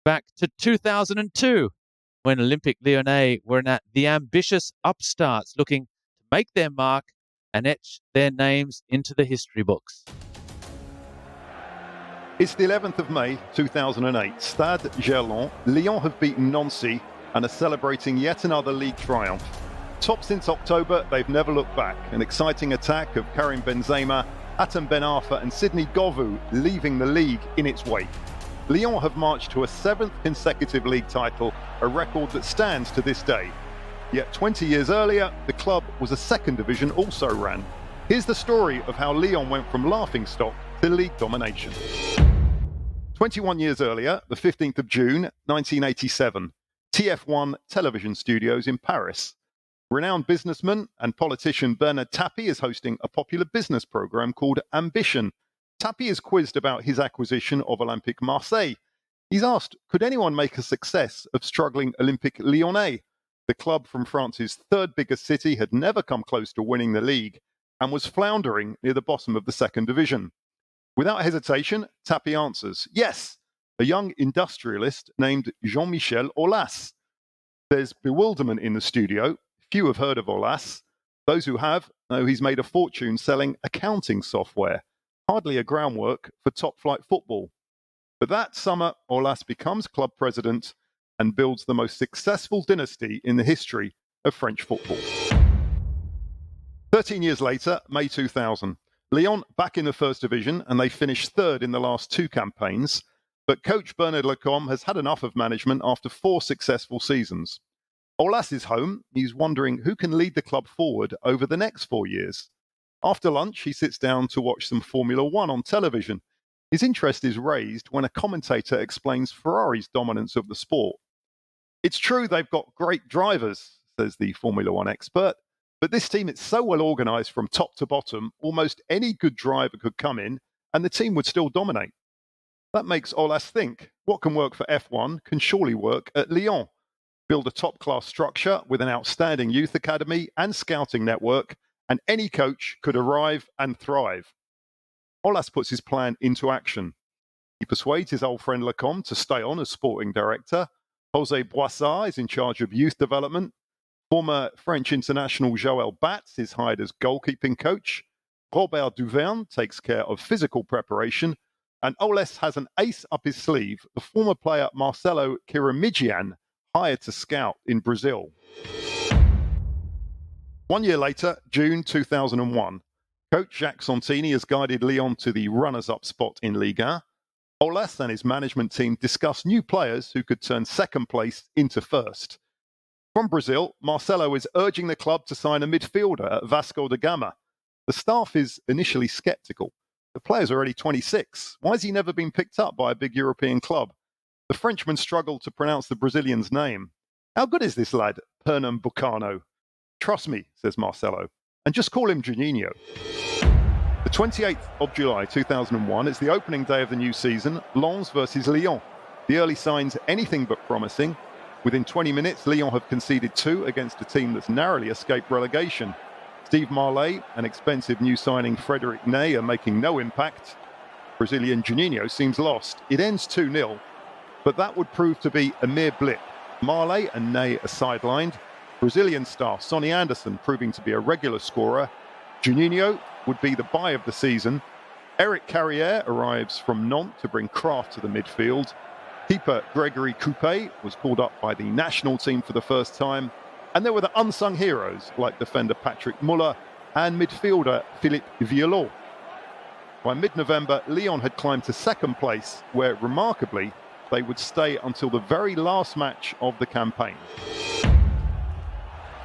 Speaker 2: back to 2002, when Olympique Lyonnais were the ambitious upstarts looking to make their mark and etch their names into the history books.
Speaker 5: It's the 11th of May 2008. Stade Gerland. Lyon have beaten Nancy and are celebrating yet another league triumph. Top since October, they've never looked back. An exciting attack of Karim Benzema, Atem Ben Arfa and Sidney Govou leaving the league in its wake. Lyon have marched to a 7th consecutive league title, a record that stands to this day. Yet 20 years earlier, the club was a second division also ran. Here's the story of how Lyon went from laughingstock to league domination. 21 years earlier, the 15th of June, 1987, TF1 television studios in Paris. Renowned businessman and politician Bernard Tapie is hosting a popular business program called Ambition. Tapie is quizzed about his acquisition of Olympique Marseille. He's asked, could anyone make a success of struggling Olympique Lyonnais? The club from France's third biggest city had never come close to winning the league and was floundering near the bottom of the second division. Without hesitation, Tapie answers, yes, a young industrialist named Jean-Michel Aulas. There's bewilderment in the studio. Few have heard of Aulas. Those who have know he's made a fortune selling accounting software. Hardly a groundwork for top-flight football. But that summer, Aulas becomes club president and builds the most successful dynasty in the history of French football. 13 years later, May 2000, Lyon back in the first division, and they finished third in the last two campaigns. But coach Bernard Lecomte has had enough of management after 4 successful seasons. Aulas is home. He's wondering who can lead the club forward over the next 4 years. After lunch, he sits down to watch some Formula One on television. His interest is raised when a commentator explains Ferrari's dominance of the sport. It's true they've got great drivers, says the Formula One expert, but this team is so well organised from top to bottom, almost any good driver could come in and the team would still dominate. That makes Aulas think, what can work for F1 can surely work at Lyon. Build a top-class structure with an outstanding youth academy and scouting network, and any coach could arrive and thrive. Aulas puts his plan into action. He persuades his old friend Lecomte to stay on as sporting director. José Boissard is in charge of youth development. Former French international Joël Batz is hired as goalkeeping coach. Robert Duverne takes care of physical preparation. And Aulas has an ace up his sleeve, the former player Marcelo Kiramigian, hired to scout in Brazil. 1 year later, June 2001, coach Jacques Santini has guided Lyon to the runners-up spot in Ligue 1. Aulas and his management team discuss new players who could turn second place into first. From Brazil, Marcelo is urging the club to sign a midfielder at Vasco da Gama. The staff is initially sceptical. The player's already 26. Why has he never been picked up by a big European club? The Frenchman struggled to pronounce the Brazilian's name. How good is this lad, Pernambucano? Trust me, says Marcelo, and just call him Juninho. The 28th of July 2001 is the opening day of the new season, Lens versus Lyon. The early signs anything but promising. Within 20 minutes, Lyon have conceded 2 against a team that's narrowly escaped relegation. Steve Marley and expensive new signing Frédéric Ney are making no impact. Brazilian Juninho seems lost. It ends 2-0, but that would prove to be a mere blip. Marley and Ney are sidelined. Brazilian star Sonny Anderson proving to be a regular scorer. Juninho would be the buy of the season. Eric Carrière arrives from Nantes to bring craft to the midfield. Keeper Gregory Coupé was called up by the national team for the first time. And there were the unsung heroes like defender Patrick Muller and midfielder Philippe Vialot. By mid-November, Lyon had climbed to second place, where remarkably they would stay until the very last match of the campaign.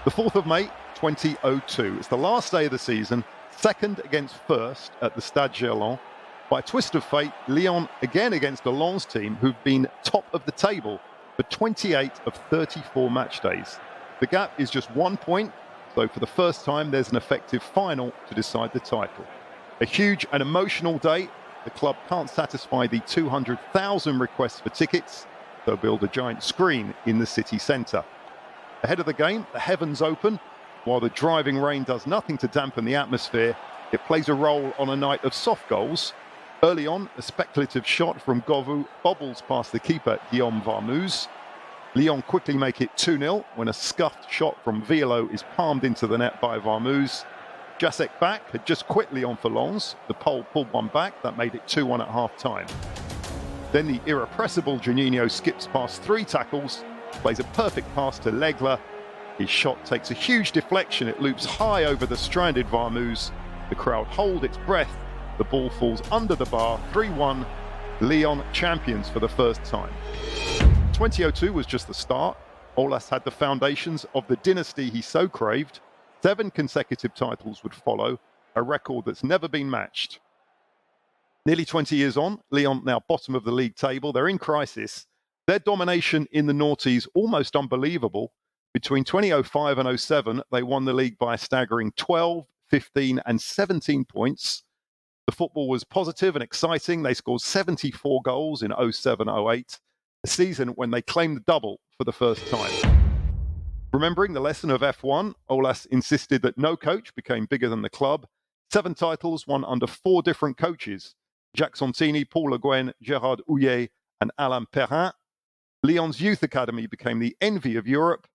Speaker 5: The 4th of May, 2002. It's the last day of the season, second against first at the Stade Gerland. By a twist of fate, Lyon again against a Lens team who've been top of the table for 28 of 34 match days. The gap is just 1 point, so for the first time there's an effective final to decide the title. A huge and emotional day. The club can't satisfy the 200,000 requests for tickets. They'll build a giant screen in the city centre. Ahead of the game, the heavens open. While the driving rain does nothing to dampen the atmosphere, it plays a role on a night of soft goals. Early on, a speculative shot from Govou bobbles past the keeper, Guillaume Varmouze. Lyon quickly make it 2-0 when a scuffed shot from Vialot is palmed into the net by Varmouze. Jacek Bak had just quit Lyon for Lens. The Pole pulled one back. That made it 2-1 at half-time. Then the irrepressible Juninho skips past 3 tackles, plays a perfect pass to Legler. His shot takes a huge deflection. It loops high over the stranded Varmouze. The crowd hold its breath. The ball falls under the bar. 3-1. Lyon champions for the first time. 2002 was just the start. Aulas had the foundations of the dynasty he so craved. 7 consecutive titles would follow, a record that's never been matched. Nearly 20 years on, Lyon now bottom of the league table. They're in crisis. Their domination in the noughties almost unbelievable. Between 2005 and 07, they won the league by a staggering 12, 15 and 17 points. The football was positive and exciting. They scored 74 goals in 07-08, a season when they claimed the double for the first time. Remembering the lesson of F1, Aulas insisted that no coach became bigger than the club. 7 titles won under 4 different coaches: Jacques Santini, Paul Le Guen, Gérard Houllier and Alain Perrin. Lyon's youth academy became the envy of Europe.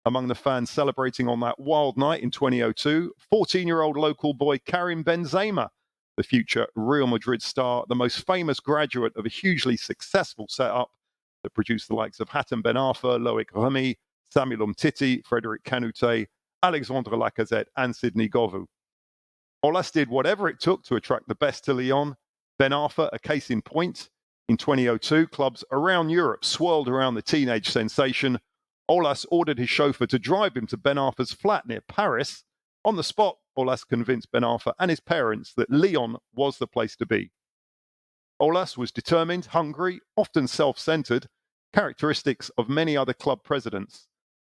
Speaker 5: Among the fans celebrating on that wild night in 2002, 14-year-old local boy Karim Benzema, the future Real Madrid star, the most famous graduate of a hugely successful setup that produced the likes of Hatem Ben Arfa, Loic Remy, Samuel Umtiti, Frédéric Canute, Alexandre Lacazette and Sidney Govou. Aulas did whatever it took to attract the best to Lyon. Ben Arfa, a case in point. In 2002, clubs around Europe swirled around the teenage sensation. Aulas ordered his chauffeur to drive him to Ben Arfa's flat near Paris. On the spot, Aulas convinced Ben Arfa and his parents that Lyon was the place to be. Aulas was determined, hungry, often self-centered, characteristics of many other club presidents.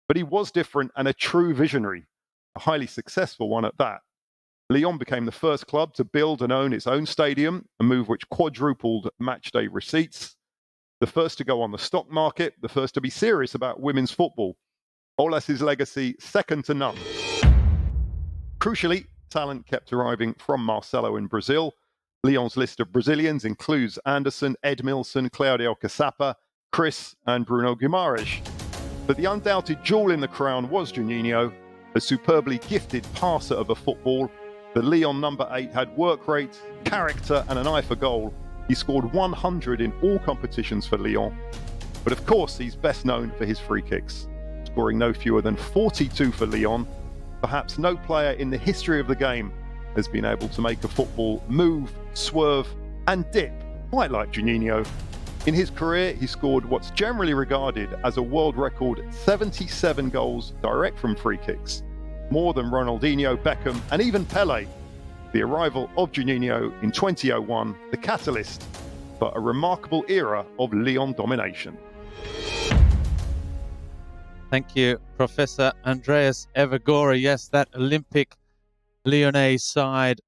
Speaker 5: But he was different and a true visionary, a highly successful one at that. Lyon became the first club to build and own its own stadium, a move which quadrupled matchday receipts. The first to go on the stock market, the first to be serious about women's football. Aulas's legacy, second to none. Crucially, talent kept arriving from Marcelo in Brazil. Lyon's list of Brazilians includes Anderson, Edmilson, Claudio Caçapa, Chris and Bruno Guimarães. But the undoubted jewel in the crown was Juninho, a superbly gifted passer of a football. The Lyon number 8 had work rate, character and an eye for goal. He scored 100 in all competitions for Lyon. But of course, he's best known for his free kicks, scoring no fewer than 42 for Lyon. Perhaps no player in the history of the game has been able to make a football move, swerve and dip quite like Juninho. In his career, he scored what's generally regarded as a world record 77 goals direct from free kicks, more than Ronaldinho, Beckham, and even Pele. The arrival of Juninho in 2001, the catalyst for a remarkable era of Lyon domination.
Speaker 2: Thank you, Professor Andreas Evagora. Yes, that Olympic Lyonnais side,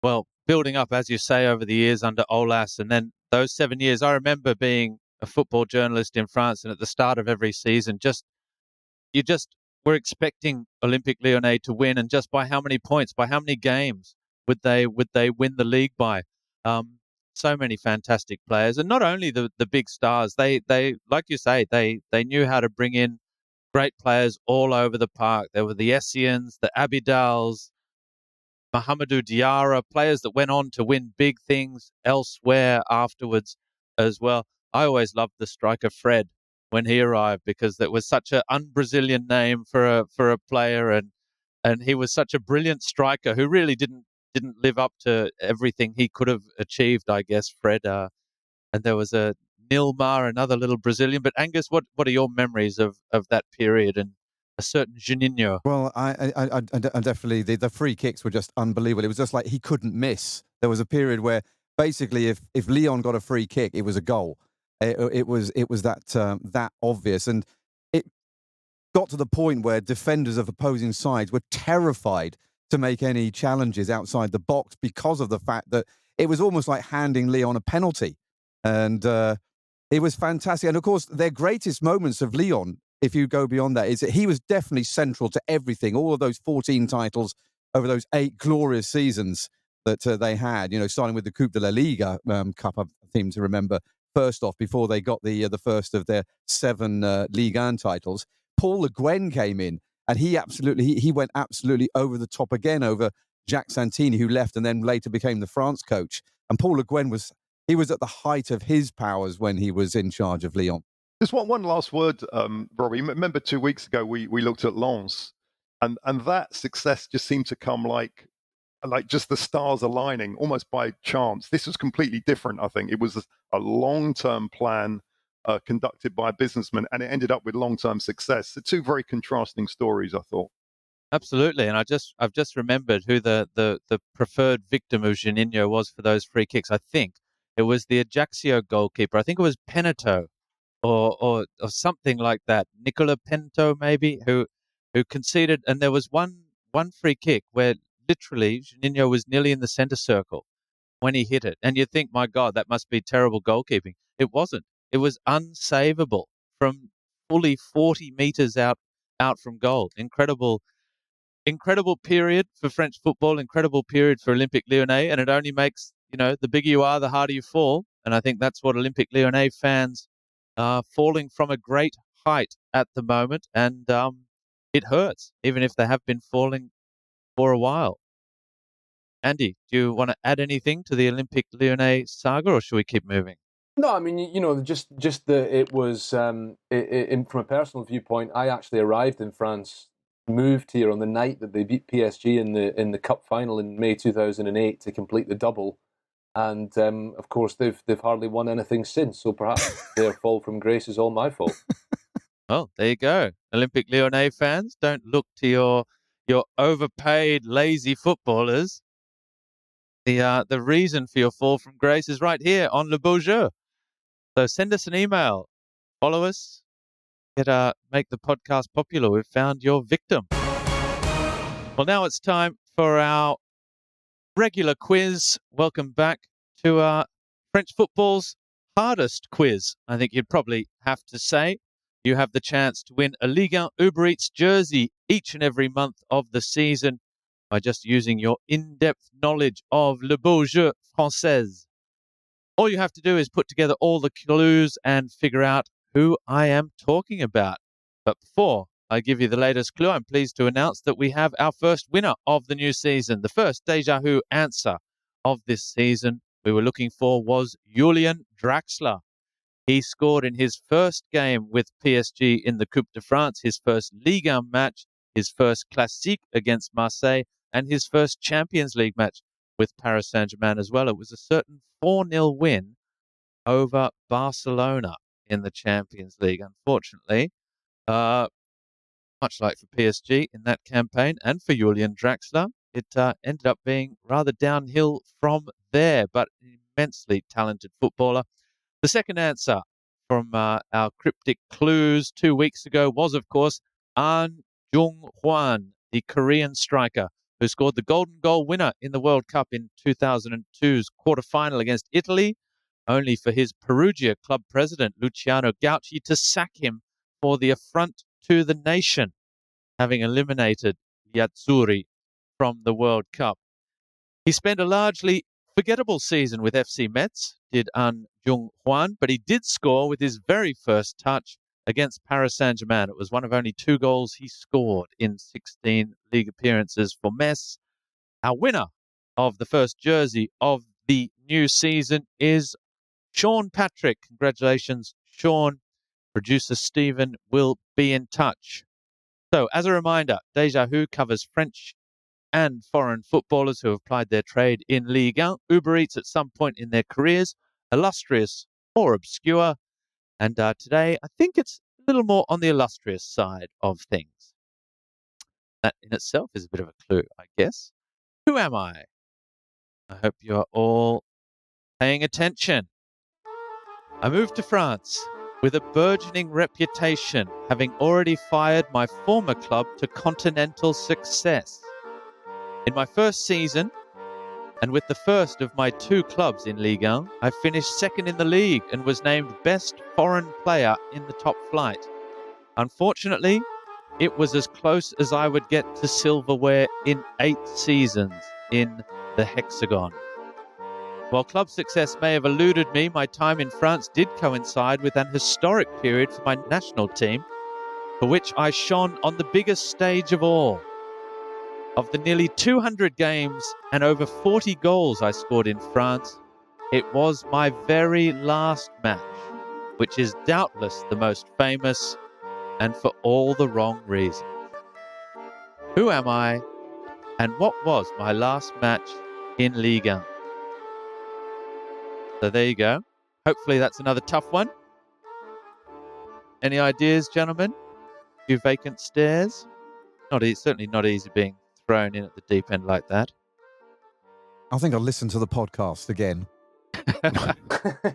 Speaker 2: well, building up, as you say, over the years under Aulas, and then those 7 years. I remember being a football journalist in France, and at the start of every season, you just were expecting Olympique Lyonnais to win, and just by how many points, by how many games would they win the league by? So many fantastic players, and not only the big stars. They like you say, they knew how to bring in great players all over the park. There were the Essiens, the Abidals, Mahamadou Diarra, players that went on to win big things elsewhere afterwards as well. I always loved the striker Fred when he arrived, because that was such an un-Brazilian name for a player, and he was such a brilliant striker who really didn't live up to everything he could have achieved, I guess, Fred. And there was a Nilmar, another little Brazilian. But Angus, what are your memories of that period and a certain Juninho?
Speaker 3: Well, I definitely, the free kicks were just unbelievable. It was just like he couldn't miss. There was a period where basically if Lyon got a free kick, it was a goal. It was that obvious, and it got to the point where defenders of opposing sides were terrified to make any challenges outside the box because of the fact that it was almost like handing Lyon a penalty. And it was fantastic. And of course, their greatest moments of Lyon, if you go beyond that, is that he was definitely central to everything. All of those 14 titles over those 8 glorious seasons that they had, starting with the Coupe de la Liga Cup, I seem to remember, first off, before they got the first of their 7 Ligue 1 titles. Paul Le Guen came in, and he went absolutely over the top again over Jacques Santini, who left and then later became the France coach. And Paul Le Guen was at the height of his powers when he was in charge of Lyon.
Speaker 5: Just one last word, Robbie. Remember 2 weeks ago we looked at Lens, and that success just seemed to come like just the stars aligning almost by chance. This was completely different, I think. It was a long-term plan conducted by a businessman, and it ended up with long-term success. So 2 very contrasting stories, I thought.
Speaker 2: Absolutely, and I've just remembered who the preferred victim of Juninho was for those free kicks. I think it was the Ajaccio goalkeeper. I think it was Penato, or something like that. Nicola Pinto, maybe, who conceded, and there was one free kick where literally Juninho was nearly in the center circle when he hit it, and you think, my God, that must be terrible goalkeeping. It wasn't. It was unsavable from fully 40 meters out from goal. Incredible period for French football. Incredible period for Olympique Lyonnais, and it only makes, the bigger you are, the harder you fall. And I think that's what Olympique Lyonnais fans are falling from a great height at the moment, and it hurts, even if they have been falling for a while. Andy, do you want to add anything to the Olympique Lyonnais saga, or should we keep moving?
Speaker 4: No, I mean, just that it was, from a personal viewpoint, I actually arrived in France, moved here on the night that they beat PSG in the cup final in May 2008 to complete the double, and of course they've hardly won anything since. So perhaps their fall from grace is all my fault.
Speaker 2: Well, there you go. Olympique Lyonnais fans, don't look to your overpaid, lazy footballers. The reason for your fall from grace is right here on Le Beau Jeu. So send us an email, follow us, make the podcast popular. We've found your victim. Well, now it's time for our regular quiz. Welcome back to French football's hardest quiz, I think you'd probably have to say. You have the chance to win a Ligue 1 Uber Eats jersey each and every month of the season by just using your in-depth knowledge of Le Beau Jeu Française. All you have to do is put together all the clues and figure out who I am talking about. But before I give you the latest clue, I'm pleased to announce that we have our first winner of the new season. The first Deja Who answer of this season we were looking for was Julian Draxler. He scored in his first game with PSG in the Coupe de France, his first Ligue 1 match, his first Classique against Marseille, and his first Champions League match with Paris Saint-Germain as well. It was a certain 4-0 win over Barcelona in the Champions League. Unfortunately, much like for PSG in that campaign and for Julian Draxler, it ended up being rather downhill from there, but an immensely talented footballer. The second answer from our cryptic clues 2 weeks ago was, of course, An Jung-hwan, the Korean striker who scored the golden goal winner in the World Cup in 2002's quarterfinal against Italy, only for his Perugia club president, Luciano Gauci, to sack him for the affront to the nation, having eliminated the Azzurri from the World Cup. He spent a largely forgettable season with FC Metz, did An Jung-hwan, but he did score with his very first touch against Paris Saint-Germain. It was one of only 2 goals he scored in 16 league appearances for Metz. Our winner of the first jersey of the new season is Sean Patrick. Congratulations, Sean. Producer Stephen will be in touch. So, as a reminder, Deja Who covers French and foreign footballers who have plied their trade in Ligue 1, Uber Eats at some point in their careers, illustrious or obscure. And today, I think it's a little more on the illustrious side of things. That in itself is a bit of a clue, I guess. Who am I? I hope you are all paying attention. I moved to France with a burgeoning reputation, having already fired my former club to continental success. In my first season, and with the first of my 2 clubs in Ligue 1, I finished second in the league and was named best foreign player in the top flight. Unfortunately, it was as close as I would get to silverware in 8 seasons in the hexagon. While club success may have eluded me, my time in France did coincide with an historic period for my national team, for which I shone on the biggest stage of all. Of the nearly 200 games and over 40 goals I scored in France, it was my very last match, which is doubtless the most famous, and for all the wrong reasons. Who am I, and what was my last match in Ligue 1? So there you go. Hopefully that's another tough one. Any ideas, gentlemen? A few vacant stares? Certainly not easy being thrown in at the deep end like that.
Speaker 3: I think I'll listen to the podcast again.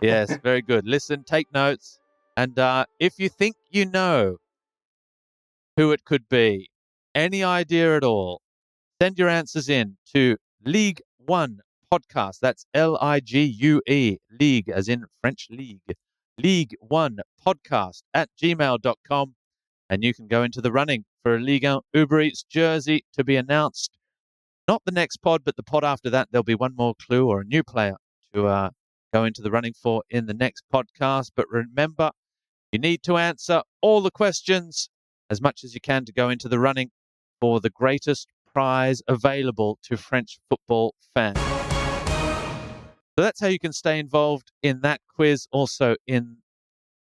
Speaker 2: Yes, very good. Listen, take notes. And if you think you know who it could be, any idea at all, send your answers in to Ligue 1 Podcast. That's Ligue, League as in French League. Ligue 1 Podcast at gmail.com. And you can go into the running for a Ligue 1 Uber Eats jersey to be announced. Not the next pod, but the pod after that. There'll be one more clue or a new player to go into the running for in the next podcast. But remember, you need to answer all the questions as much as you can to go into the running for the greatest prize available to French football fans. So that's how you can stay involved in that quiz. Also in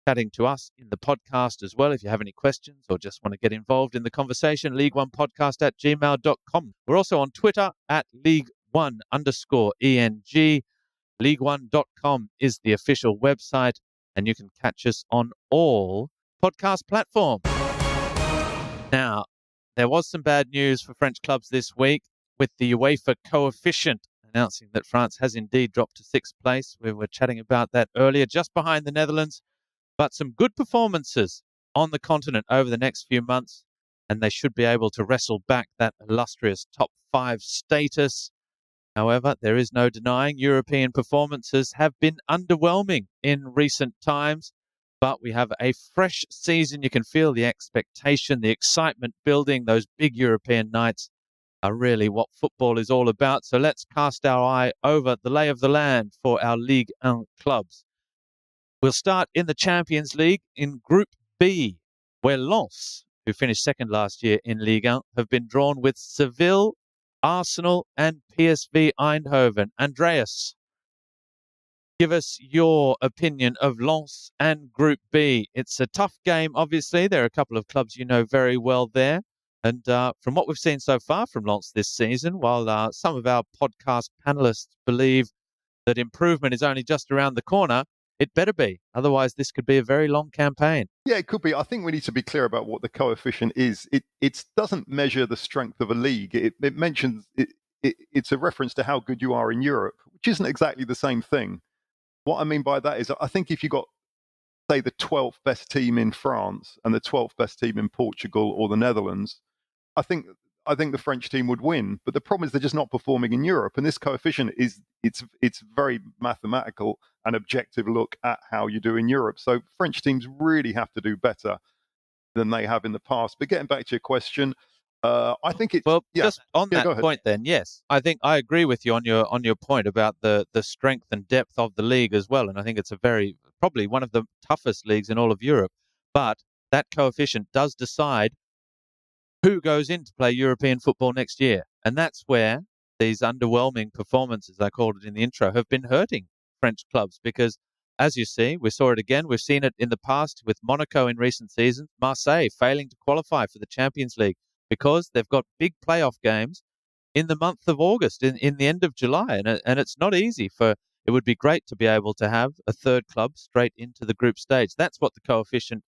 Speaker 2: chatting to us in the podcast as well. If you have any questions or just want to get involved in the conversation, League1podcast at gmail.com. We're also on Twitter at League1_ENG. League1.com is the official website, and you can catch us on all podcast platforms. Now, there was some bad news for French clubs this week with the UEFA coefficient announcing that France has indeed dropped to 6th place. We were chatting about that earlier, just behind the Netherlands. But some good performances on the continent over the next few months, and they should be able to wrestle back that illustrious top 5 status. However, there is no denying European performances have been underwhelming in recent times, but we have a fresh season. You can feel the expectation, the excitement building. Those big European nights are really what football is all about. So let's cast our eye over the lay of the land for our Ligue 1 clubs. We'll start in the Champions League in Group B, where Lens, who finished second last year in Ligue 1, have been drawn with Seville, Arsenal, and PSV Eindhoven. Andreas, give us your opinion of Lens and Group B. It's a tough game, obviously. There are a couple of clubs you know very well there. And from what we've seen so far from Lens this season, while some of our podcast panelists believe that improvement is only just around the corner, it better be. Otherwise, this could be a very long campaign.
Speaker 5: Yeah, it could be. I think we need to be clear about what the coefficient is. It doesn't measure the strength of a league. It mentions it's a reference to how good you are in Europe, which isn't exactly the same thing. What I mean by that is, I think if you got, say, the 12th best team in France and the 12th best team in Portugal or the Netherlands, I think the French team would win. But the problem is they're just not performing in Europe, and this coefficient it's very mathematical and objective look at how you do in Europe. So French teams really have to do better than they have in the past. But getting back to your question, I think it's
Speaker 2: just on that
Speaker 5: go ahead.
Speaker 2: point. Then, yes, I think I agree with you on your point about the strength and depth of the league as well. And I think it's probably one of the toughest leagues in all of Europe. But that coefficient does decide who goes in to play European football next year. And that's where these underwhelming performances, I called it in the intro, have been hurting French clubs because, as you see, we saw it again. We've seen it in the past with Monaco in recent seasons, Marseille failing to qualify for the Champions League because they've got big playoff games in the month of August, in the end of July. And it's not easy it would be great to be able to have a third club straight into the group stage. That's what the coefficient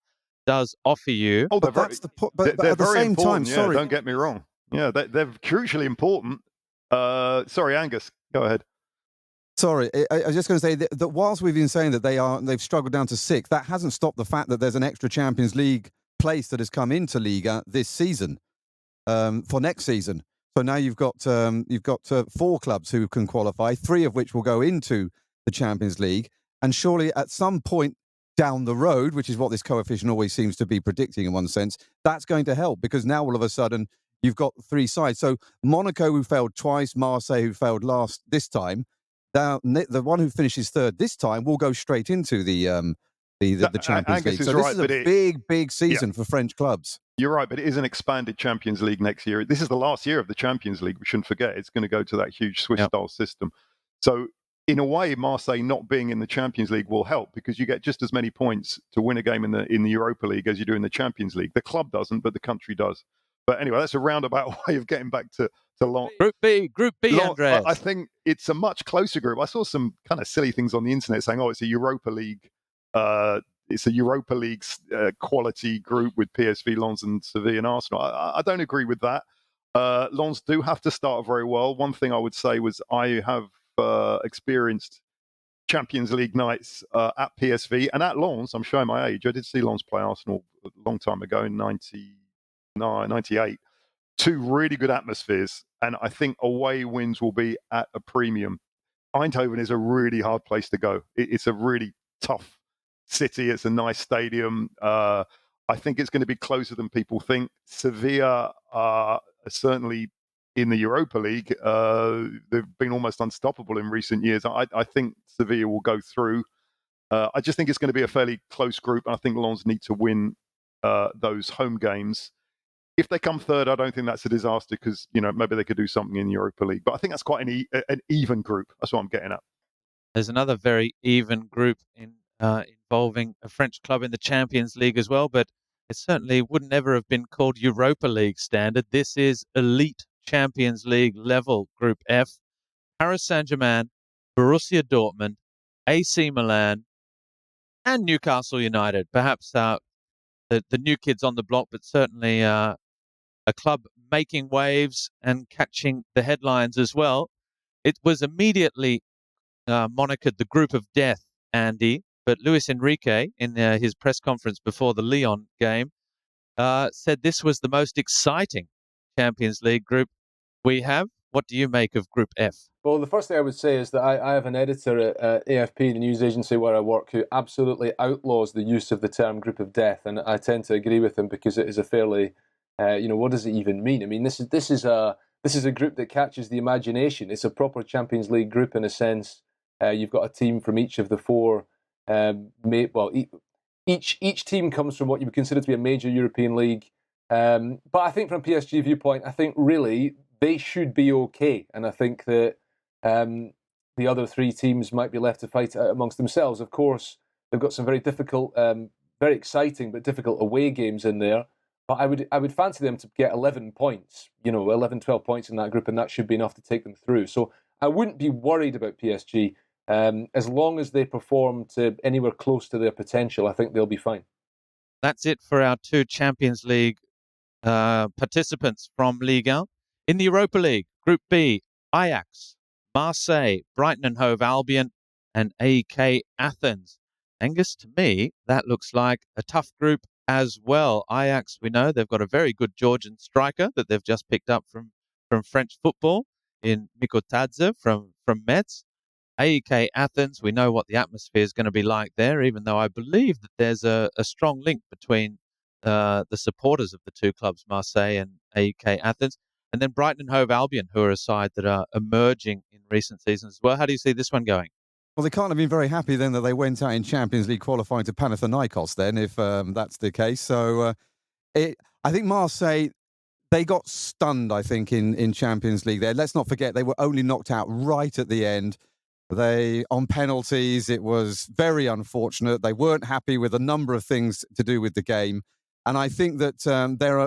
Speaker 2: does offer you.
Speaker 5: Oh,
Speaker 3: But that's the point. But
Speaker 5: they're
Speaker 3: at the
Speaker 5: very
Speaker 3: same time,
Speaker 5: important.
Speaker 3: sorry.
Speaker 5: Don't get me wrong. Yeah, they're crucially important. Sorry, Angus, go ahead.
Speaker 3: Sorry, I was just going to say that whilst we've been saying that they've struggled down to 6th, that hasn't stopped the fact that there's an extra Champions League place that has come into Liga this season for next season. So now you've got 4 clubs who can qualify, 3 of which will go into the Champions League, and surely at some point down the road, which is what this coefficient always seems to be predicting in one sense, that's going to help because now all of a sudden you've got 3 sides. So Monaco, who failed twice, Marseille, who failed this time. Now, the one who finishes 3rd this time will go straight into the Champions League. So this is a big season for French clubs.
Speaker 5: You're right, but it is an expanded Champions League next year. This is the last year of the Champions League. We shouldn't forget it's going to go to that huge Swiss-style system. So in a way, Marseille not being in the Champions League will help because you get just as many points to win a game in the Europa League as you do in the Champions League. The club doesn't, but the country does. But anyway, that's a roundabout way of getting back to Lyon.
Speaker 2: Group B, Andreas.
Speaker 5: I think it's a much closer group. I saw some kind of silly things on the internet saying, "Oh, it's a Europa League." It's a Europa League quality group with PSV, Lens, and Sevilla and Arsenal. I don't agree with that. Lens do have to start very well. One thing I would say was I have experienced Champions League nights at PSV and at Lens. I'm showing my age. I did see Lens play Arsenal a long time ago in 98. 2 really good atmospheres, and I think away wins will be at a premium. Eindhoven is a really hard place to go. It's a really tough city. It's a nice stadium. I think it's going to be closer than people think. Sevilla are certainly in the Europa League. They've been almost unstoppable in recent years. I think Sevilla will go through. I just think it's going to be a fairly close group. I think Lens need to win those home games. If they come 3rd, I don't think that's a disaster because maybe they could do something in the Europa League. But I think that's quite an even group. That's what I'm getting at.
Speaker 2: There's another very even group involving a French club in the Champions League as well, but it certainly wouldn't ever have been called Europa League standard. This is elite Champions League level Group F. Paris Saint-Germain, Borussia Dortmund, AC Milan, and Newcastle United. Perhaps the new kids on the block, but certainly a club making waves and catching the headlines as well. It was immediately monikered the Group of Death, Andy, but Luis Enrique, in his press conference before the Lyon game, said this was the most exciting Champions League group we have. What do you make of Group F?
Speaker 4: Well, the first thing I would say is that I have an editor at AFP, the news agency where I work, who absolutely outlaws the use of the term Group of Death, and I tend to agree with him because it is a fairly, what does it even mean? I mean, this is a group that catches the imagination. It's a proper Champions League group in a sense. You've got a team from each of the 4. Each team comes from what you would consider to be a major European league. But I think from a PSG viewpoint, I think really they should be okay, and I think that the other 3 teams might be left to fight out amongst themselves. Of course, they've got some very difficult, very exciting but difficult away games in there. But I would fancy them to get 11 points, 11, 12 points in that group, and that should be enough to take them through. So I wouldn't be worried about PSG. As long as they perform to anywhere close to their potential, I think they'll be fine.
Speaker 2: That's it for our two Champions League participants from Ligue 1. In the Europa League, Group B, Ajax, Marseille, Brighton and Hove Albion, and AEK Athens. Angus, to me, that looks like a tough group as well. Ajax, we know they've got a very good Georgian striker that they've just picked up from French football in Mikotadze from Metz. AEK Athens, we know what the atmosphere is going to be like there, even though I believe that there's a strong link between the supporters of the two clubs, Marseille and AEK Athens. And then Brighton and Hove Albion, who are a side that are emerging in recent seasons as well. How do you see this one going?
Speaker 3: Well, they can't have been very happy then that they went out in Champions League qualifying to Panathinaikos then, if that's the case. So I think Marseille, they got stunned, I think, in Champions League there. Let's not forget, they were only knocked out right at the end. On penalties, it was very unfortunate. They weren't happy with a number of things to do with the game. And I think that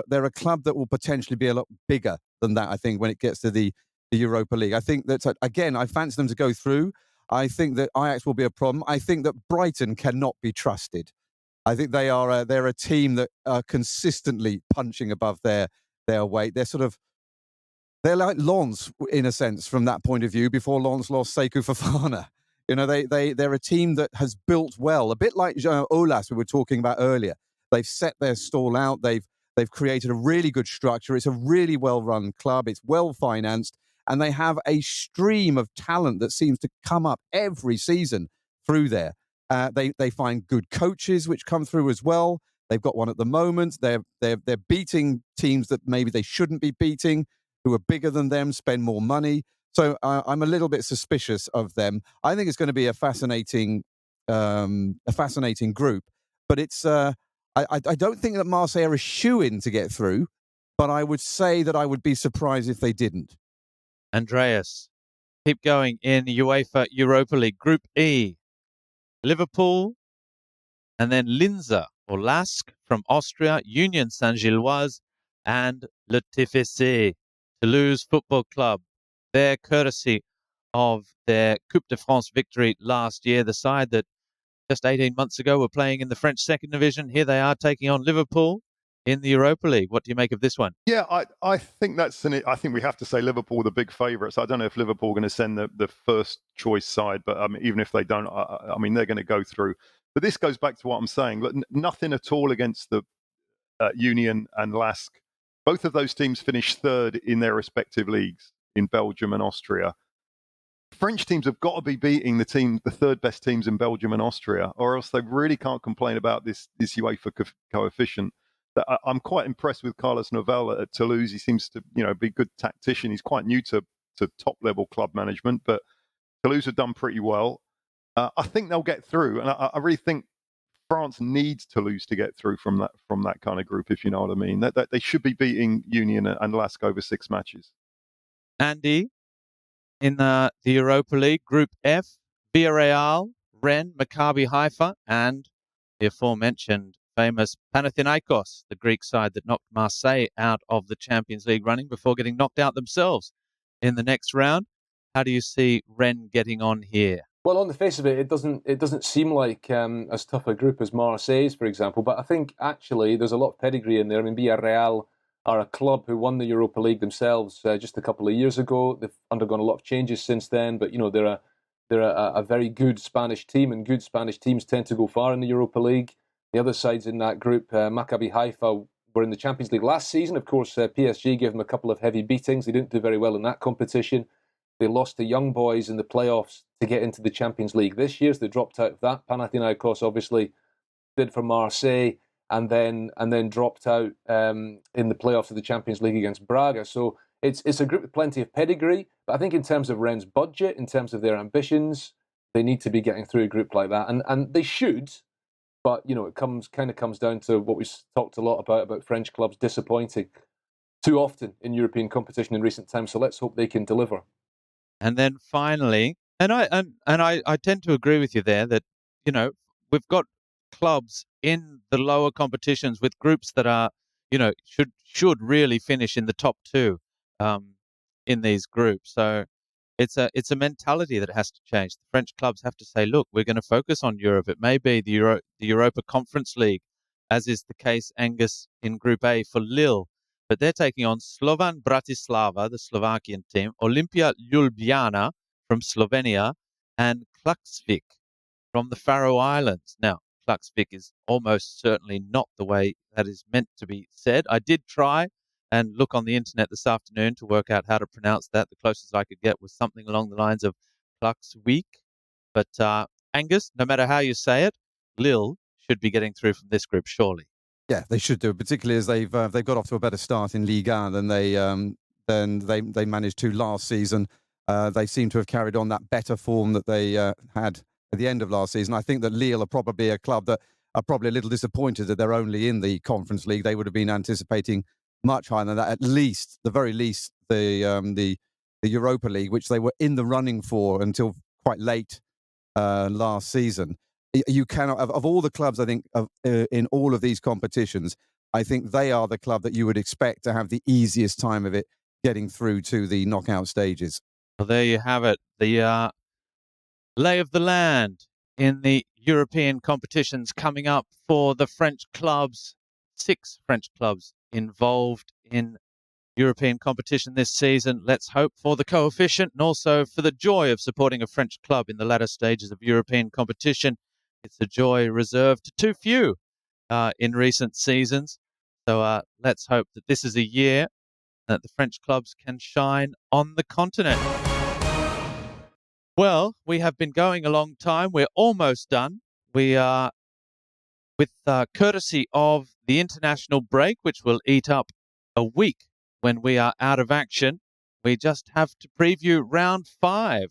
Speaker 3: they're a club that will potentially be a lot bigger than that, I think, when it gets to the Europa League. I think that, again, I fancy them to go through. I think that Ajax will be a problem. I think that Brighton cannot be trusted. I think they're a team that are consistently punching above their weight. They're like Lens, in a sense, from that point of view, before Lens lost Sekou Fofana. You know, they're a team that has built well, a bit like Olas we were talking about earlier. They've set their stall out. They've created a really good structure. It's a really well-run club. It's well-financed. And they have a stream of talent that seems to come up every season through there. They find good coaches which come through as well. They've got one at the moment. They're beating teams that maybe they shouldn't be beating, who are bigger than them, spend more money. So I'm a little bit suspicious of them. I think it's going to be a fascinating group. But it's I don't think that Marseille are a shoo-in to get through, but I would say that I would be surprised if they didn't.
Speaker 2: Andreas, keep going in UEFA Europa League. Group E, Liverpool, and then Linzer or Lask from Austria, Union Saint-Gilloise, and Le TFC, Toulouse Football Club. Their courtesy of their Coupe de France victory last year, the side that just 18 months ago were playing in the French second division. Here they are taking on Liverpool in the Europa League. What do you make of this one?
Speaker 5: Yeah, I think I think we have to say Liverpool the big favourites. I don't know if Liverpool are going to send the first choice side, but even if they don't, I mean, they're going to go through. But this goes back to what I'm saying. Look, nothing at all against the Union and Lask. Both of those teams finished third in their respective leagues in Belgium and Austria. French teams have got to be beating the third best teams in Belgium and Austria, or else they really can't complain about this UEFA coefficient. I'm quite impressed with Carlos Novell at Toulouse. He seems to, be a good tactician. He's quite new to top level club management, but Toulouse have done pretty well. I think they'll get through, and I really think France needs Toulouse to get through from that kind of group, if you know what I mean. That they should be beating Union and Lask over 6 matches.
Speaker 2: Andy, in the Europa League, Group F, Villarreal, Rennes, Maccabi Haifa, and the aforementioned famous Panathinaikos, the Greek side that knocked Marseille out of the Champions League running before getting knocked out themselves in the next round. How do you see Rennes getting on here?
Speaker 4: Well, on the face of it, it doesn't seem like as tough a group as Marseille's, for example. But I think actually there's a lot of pedigree in there. I mean, Villarreal are a club who won the Europa League themselves just a couple of years ago. They've undergone a lot of changes since then, but they're a very good Spanish team, and good Spanish teams tend to go far in the Europa League. The other sides in that group, Maccabi Haifa, were in the Champions League last season. Of course, PSG gave them a couple of heavy beatings. They didn't do very well in that competition. They lost to Young Boys in the playoffs to get into the Champions League this year, so they dropped out of that. Panathinaikos obviously did for Marseille, and then dropped out in the playoffs of the Champions League against Braga. So it's a group with plenty of pedigree, but I think in terms of Rennes' budget, in terms of their ambitions, they need to be getting through a group like that, and they should. But it comes down to what we talked a lot about French clubs disappointing too often in European competition in recent times. So let's hope they can deliver.
Speaker 2: And then finally, and I tend to agree with you there that we've got clubs in the lower competitions with groups that are should really finish in the top two in these groups. So it's a mentality that has to change. The French clubs have to say, look, we're going to focus on Europe. It may be the Europa Conference League, as is the case, Angus, in Group A for Lille. But they're taking on Slovan Bratislava, the Slovakian team, Olimpia Ljubljana from Slovenia, and Klaksvik from the Faroe Islands. Now, Klaksvik is almost certainly not the way that is meant to be said. I did try and look on the internet this afternoon to work out how to pronounce that. The closest I could get was something along the lines of Klaksvik. But Angus, no matter how you say it, Lille should be getting through from this group, surely.
Speaker 3: Yeah, they should do, particularly as they've got off to a better start in Ligue 1 than they managed to last season. They seem to have carried on that better form that they had at the end of last season. I think that Lille are probably a club that are probably a little disappointed that they're only in the Conference League. They would have been anticipating much higher than that, at least, the very least, the Europa League, which they were in the running for until quite late last season. You cannot, of all the clubs, I think, in all of these competitions, I think they are the club that you would expect to have the easiest time of it getting through to the knockout stages.
Speaker 2: Well, there you have it. The lay of the land in the European competitions coming up for the French clubs. 6 French clubs involved in European competition this season. Let's hope for the coefficient and also for the joy of supporting a French club in the latter stages of European competition. It's a joy reserved to too few in recent seasons. So let's hope that this is a year that the French clubs can shine on the continent. Well, we have been going a long time. We're almost done. We are, with courtesy of the international break, which will eat up a week when we are out of action, we just have to preview round 5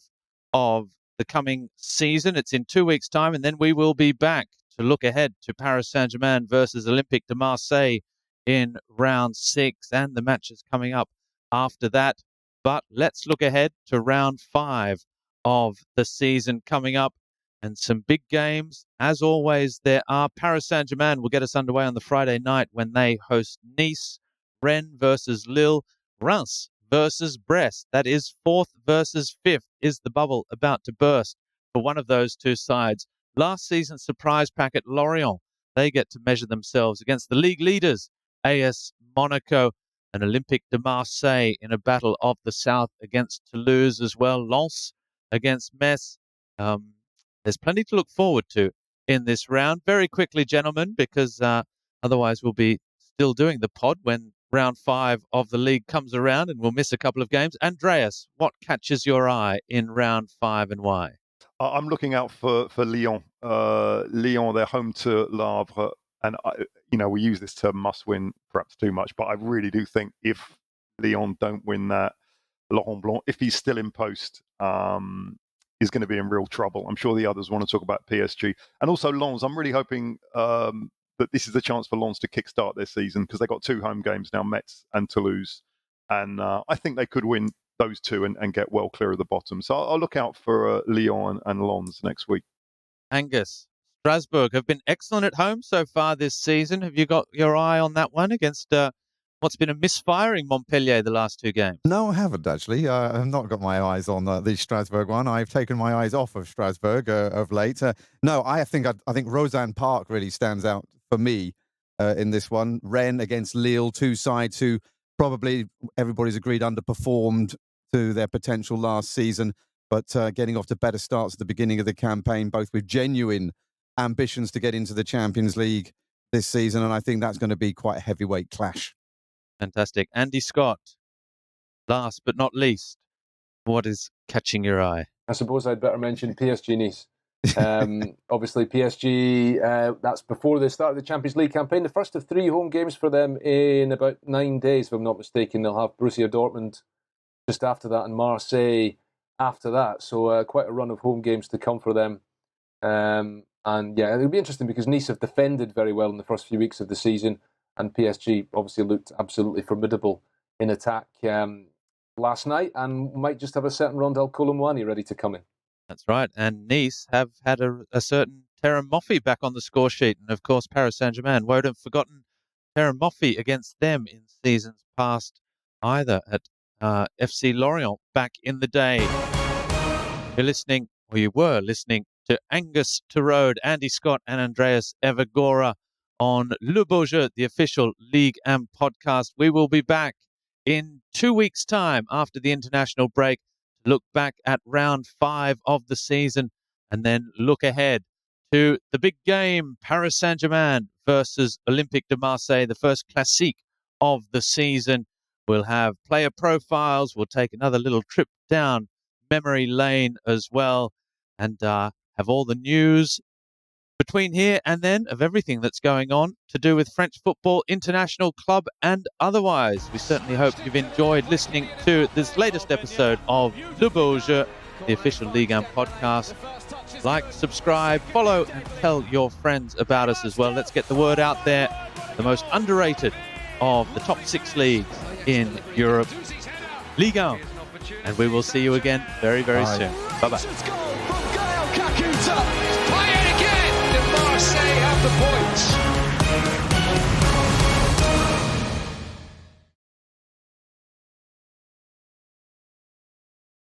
Speaker 2: of the coming season. It's in 2 weeks' time, and then we will be back to look ahead to Paris Saint-Germain versus Olympique de Marseille in round 6 and the matches coming up after that. But let's look ahead to round 5 of the season coming up, and some big games. As always, there are. Paris Saint-Germain will get us underway on the Friday night when they host Nice, Rennes versus Lille, Reims versus Brest. That is 4th versus 5th. Is the bubble about to burst for one of those two sides? Last season's surprise packet, Lorient, they get to measure themselves against the league leaders, AS Monaco and Olympique de Marseille, in a battle of the South against Toulouse as well. Lens against Metz. There's plenty to look forward to in this round. Very quickly, gentlemen, because otherwise we'll be still doing the pod when round 5 of the league comes around and we'll miss a couple of games. Andreas, what catches your eye in round 5 and why?
Speaker 5: I'm looking out for Lyon. Lyon, they're home to Le Havre. And, we use this term must win perhaps too much, but I really do think if Lyon don't win that, Laurent Blanc, if he's still in post, is going to be in real trouble. I'm sure the others want to talk about PSG. And also Lens, I'm really hoping that this is a chance for Lens to kickstart their season, because they've got 2 home games now, Metz and Toulouse. And I think they could win those 2 and get well clear of the bottom. So I'll look out for Lyon and Lens next week.
Speaker 2: Angus, Strasbourg have been excellent at home so far this season. Have you got your eye on that one against what's been a misfiring Montpellier the last 2 games?
Speaker 3: No, I haven't actually. I've not got my eyes on the Strasbourg one. I've taken my eyes off of Strasbourg of late. No, I think Rosanne Park really stands out for me in this one. Rennes against Lille, 2 sides who probably everybody's agreed underperformed to their potential last season, but getting off to better starts at the beginning of the campaign, both with genuine ambitions to get into the Champions League this season, and I think that's going to be quite a heavyweight clash.
Speaker 2: Fantastic. Andy Scott, last but not least, what is catching your eye?
Speaker 4: I suppose I'd better mention PSG Nice. Obviously, PSG, that's before the start of the Champions League campaign. The first of 3 home games for them in about 9 days, if I'm not mistaken. They'll have Borussia Dortmund just after that and Marseille after that. So quite a run of home games to come for them. And yeah, it'll be interesting because Nice have defended very well in the first few weeks of the season, and PSG obviously looked absolutely formidable in attack last night, and might just have a certain Rondel Colomwani ready to come in.
Speaker 2: That's right. And Nice have had a certain Terem Moffi back on the score sheet. And of course, Paris Saint-Germain won't have forgotten Terem Moffi against them in seasons past either at FC Lorient back in the day. You were listening to Angus Torode, Andy Scott, and Andreas Evagora on Le Beau Jeu, the official Ligue 1 podcast. We will be back in 2 weeks' time after the international break to look back at round 5 of the season and then look ahead to the big game, Paris Saint-Germain versus Olympique de Marseille, the first classique of the season. We'll have player profiles. We'll take another little trip down memory lane as well, and have all the news between here and then of everything that's going on to do with French football, international, club, and otherwise. We certainly hope you've enjoyed listening to this latest episode of Le Beau Jeu, the official Ligue 1 podcast. Like, subscribe, follow, and tell your friends about us as well. Let's get the word out there. The most underrated of the top 6 leagues in Europe, Ligue 1. And we will see you again very, very soon. Bye-bye.
Speaker 1: Play it again. Marseille have the points.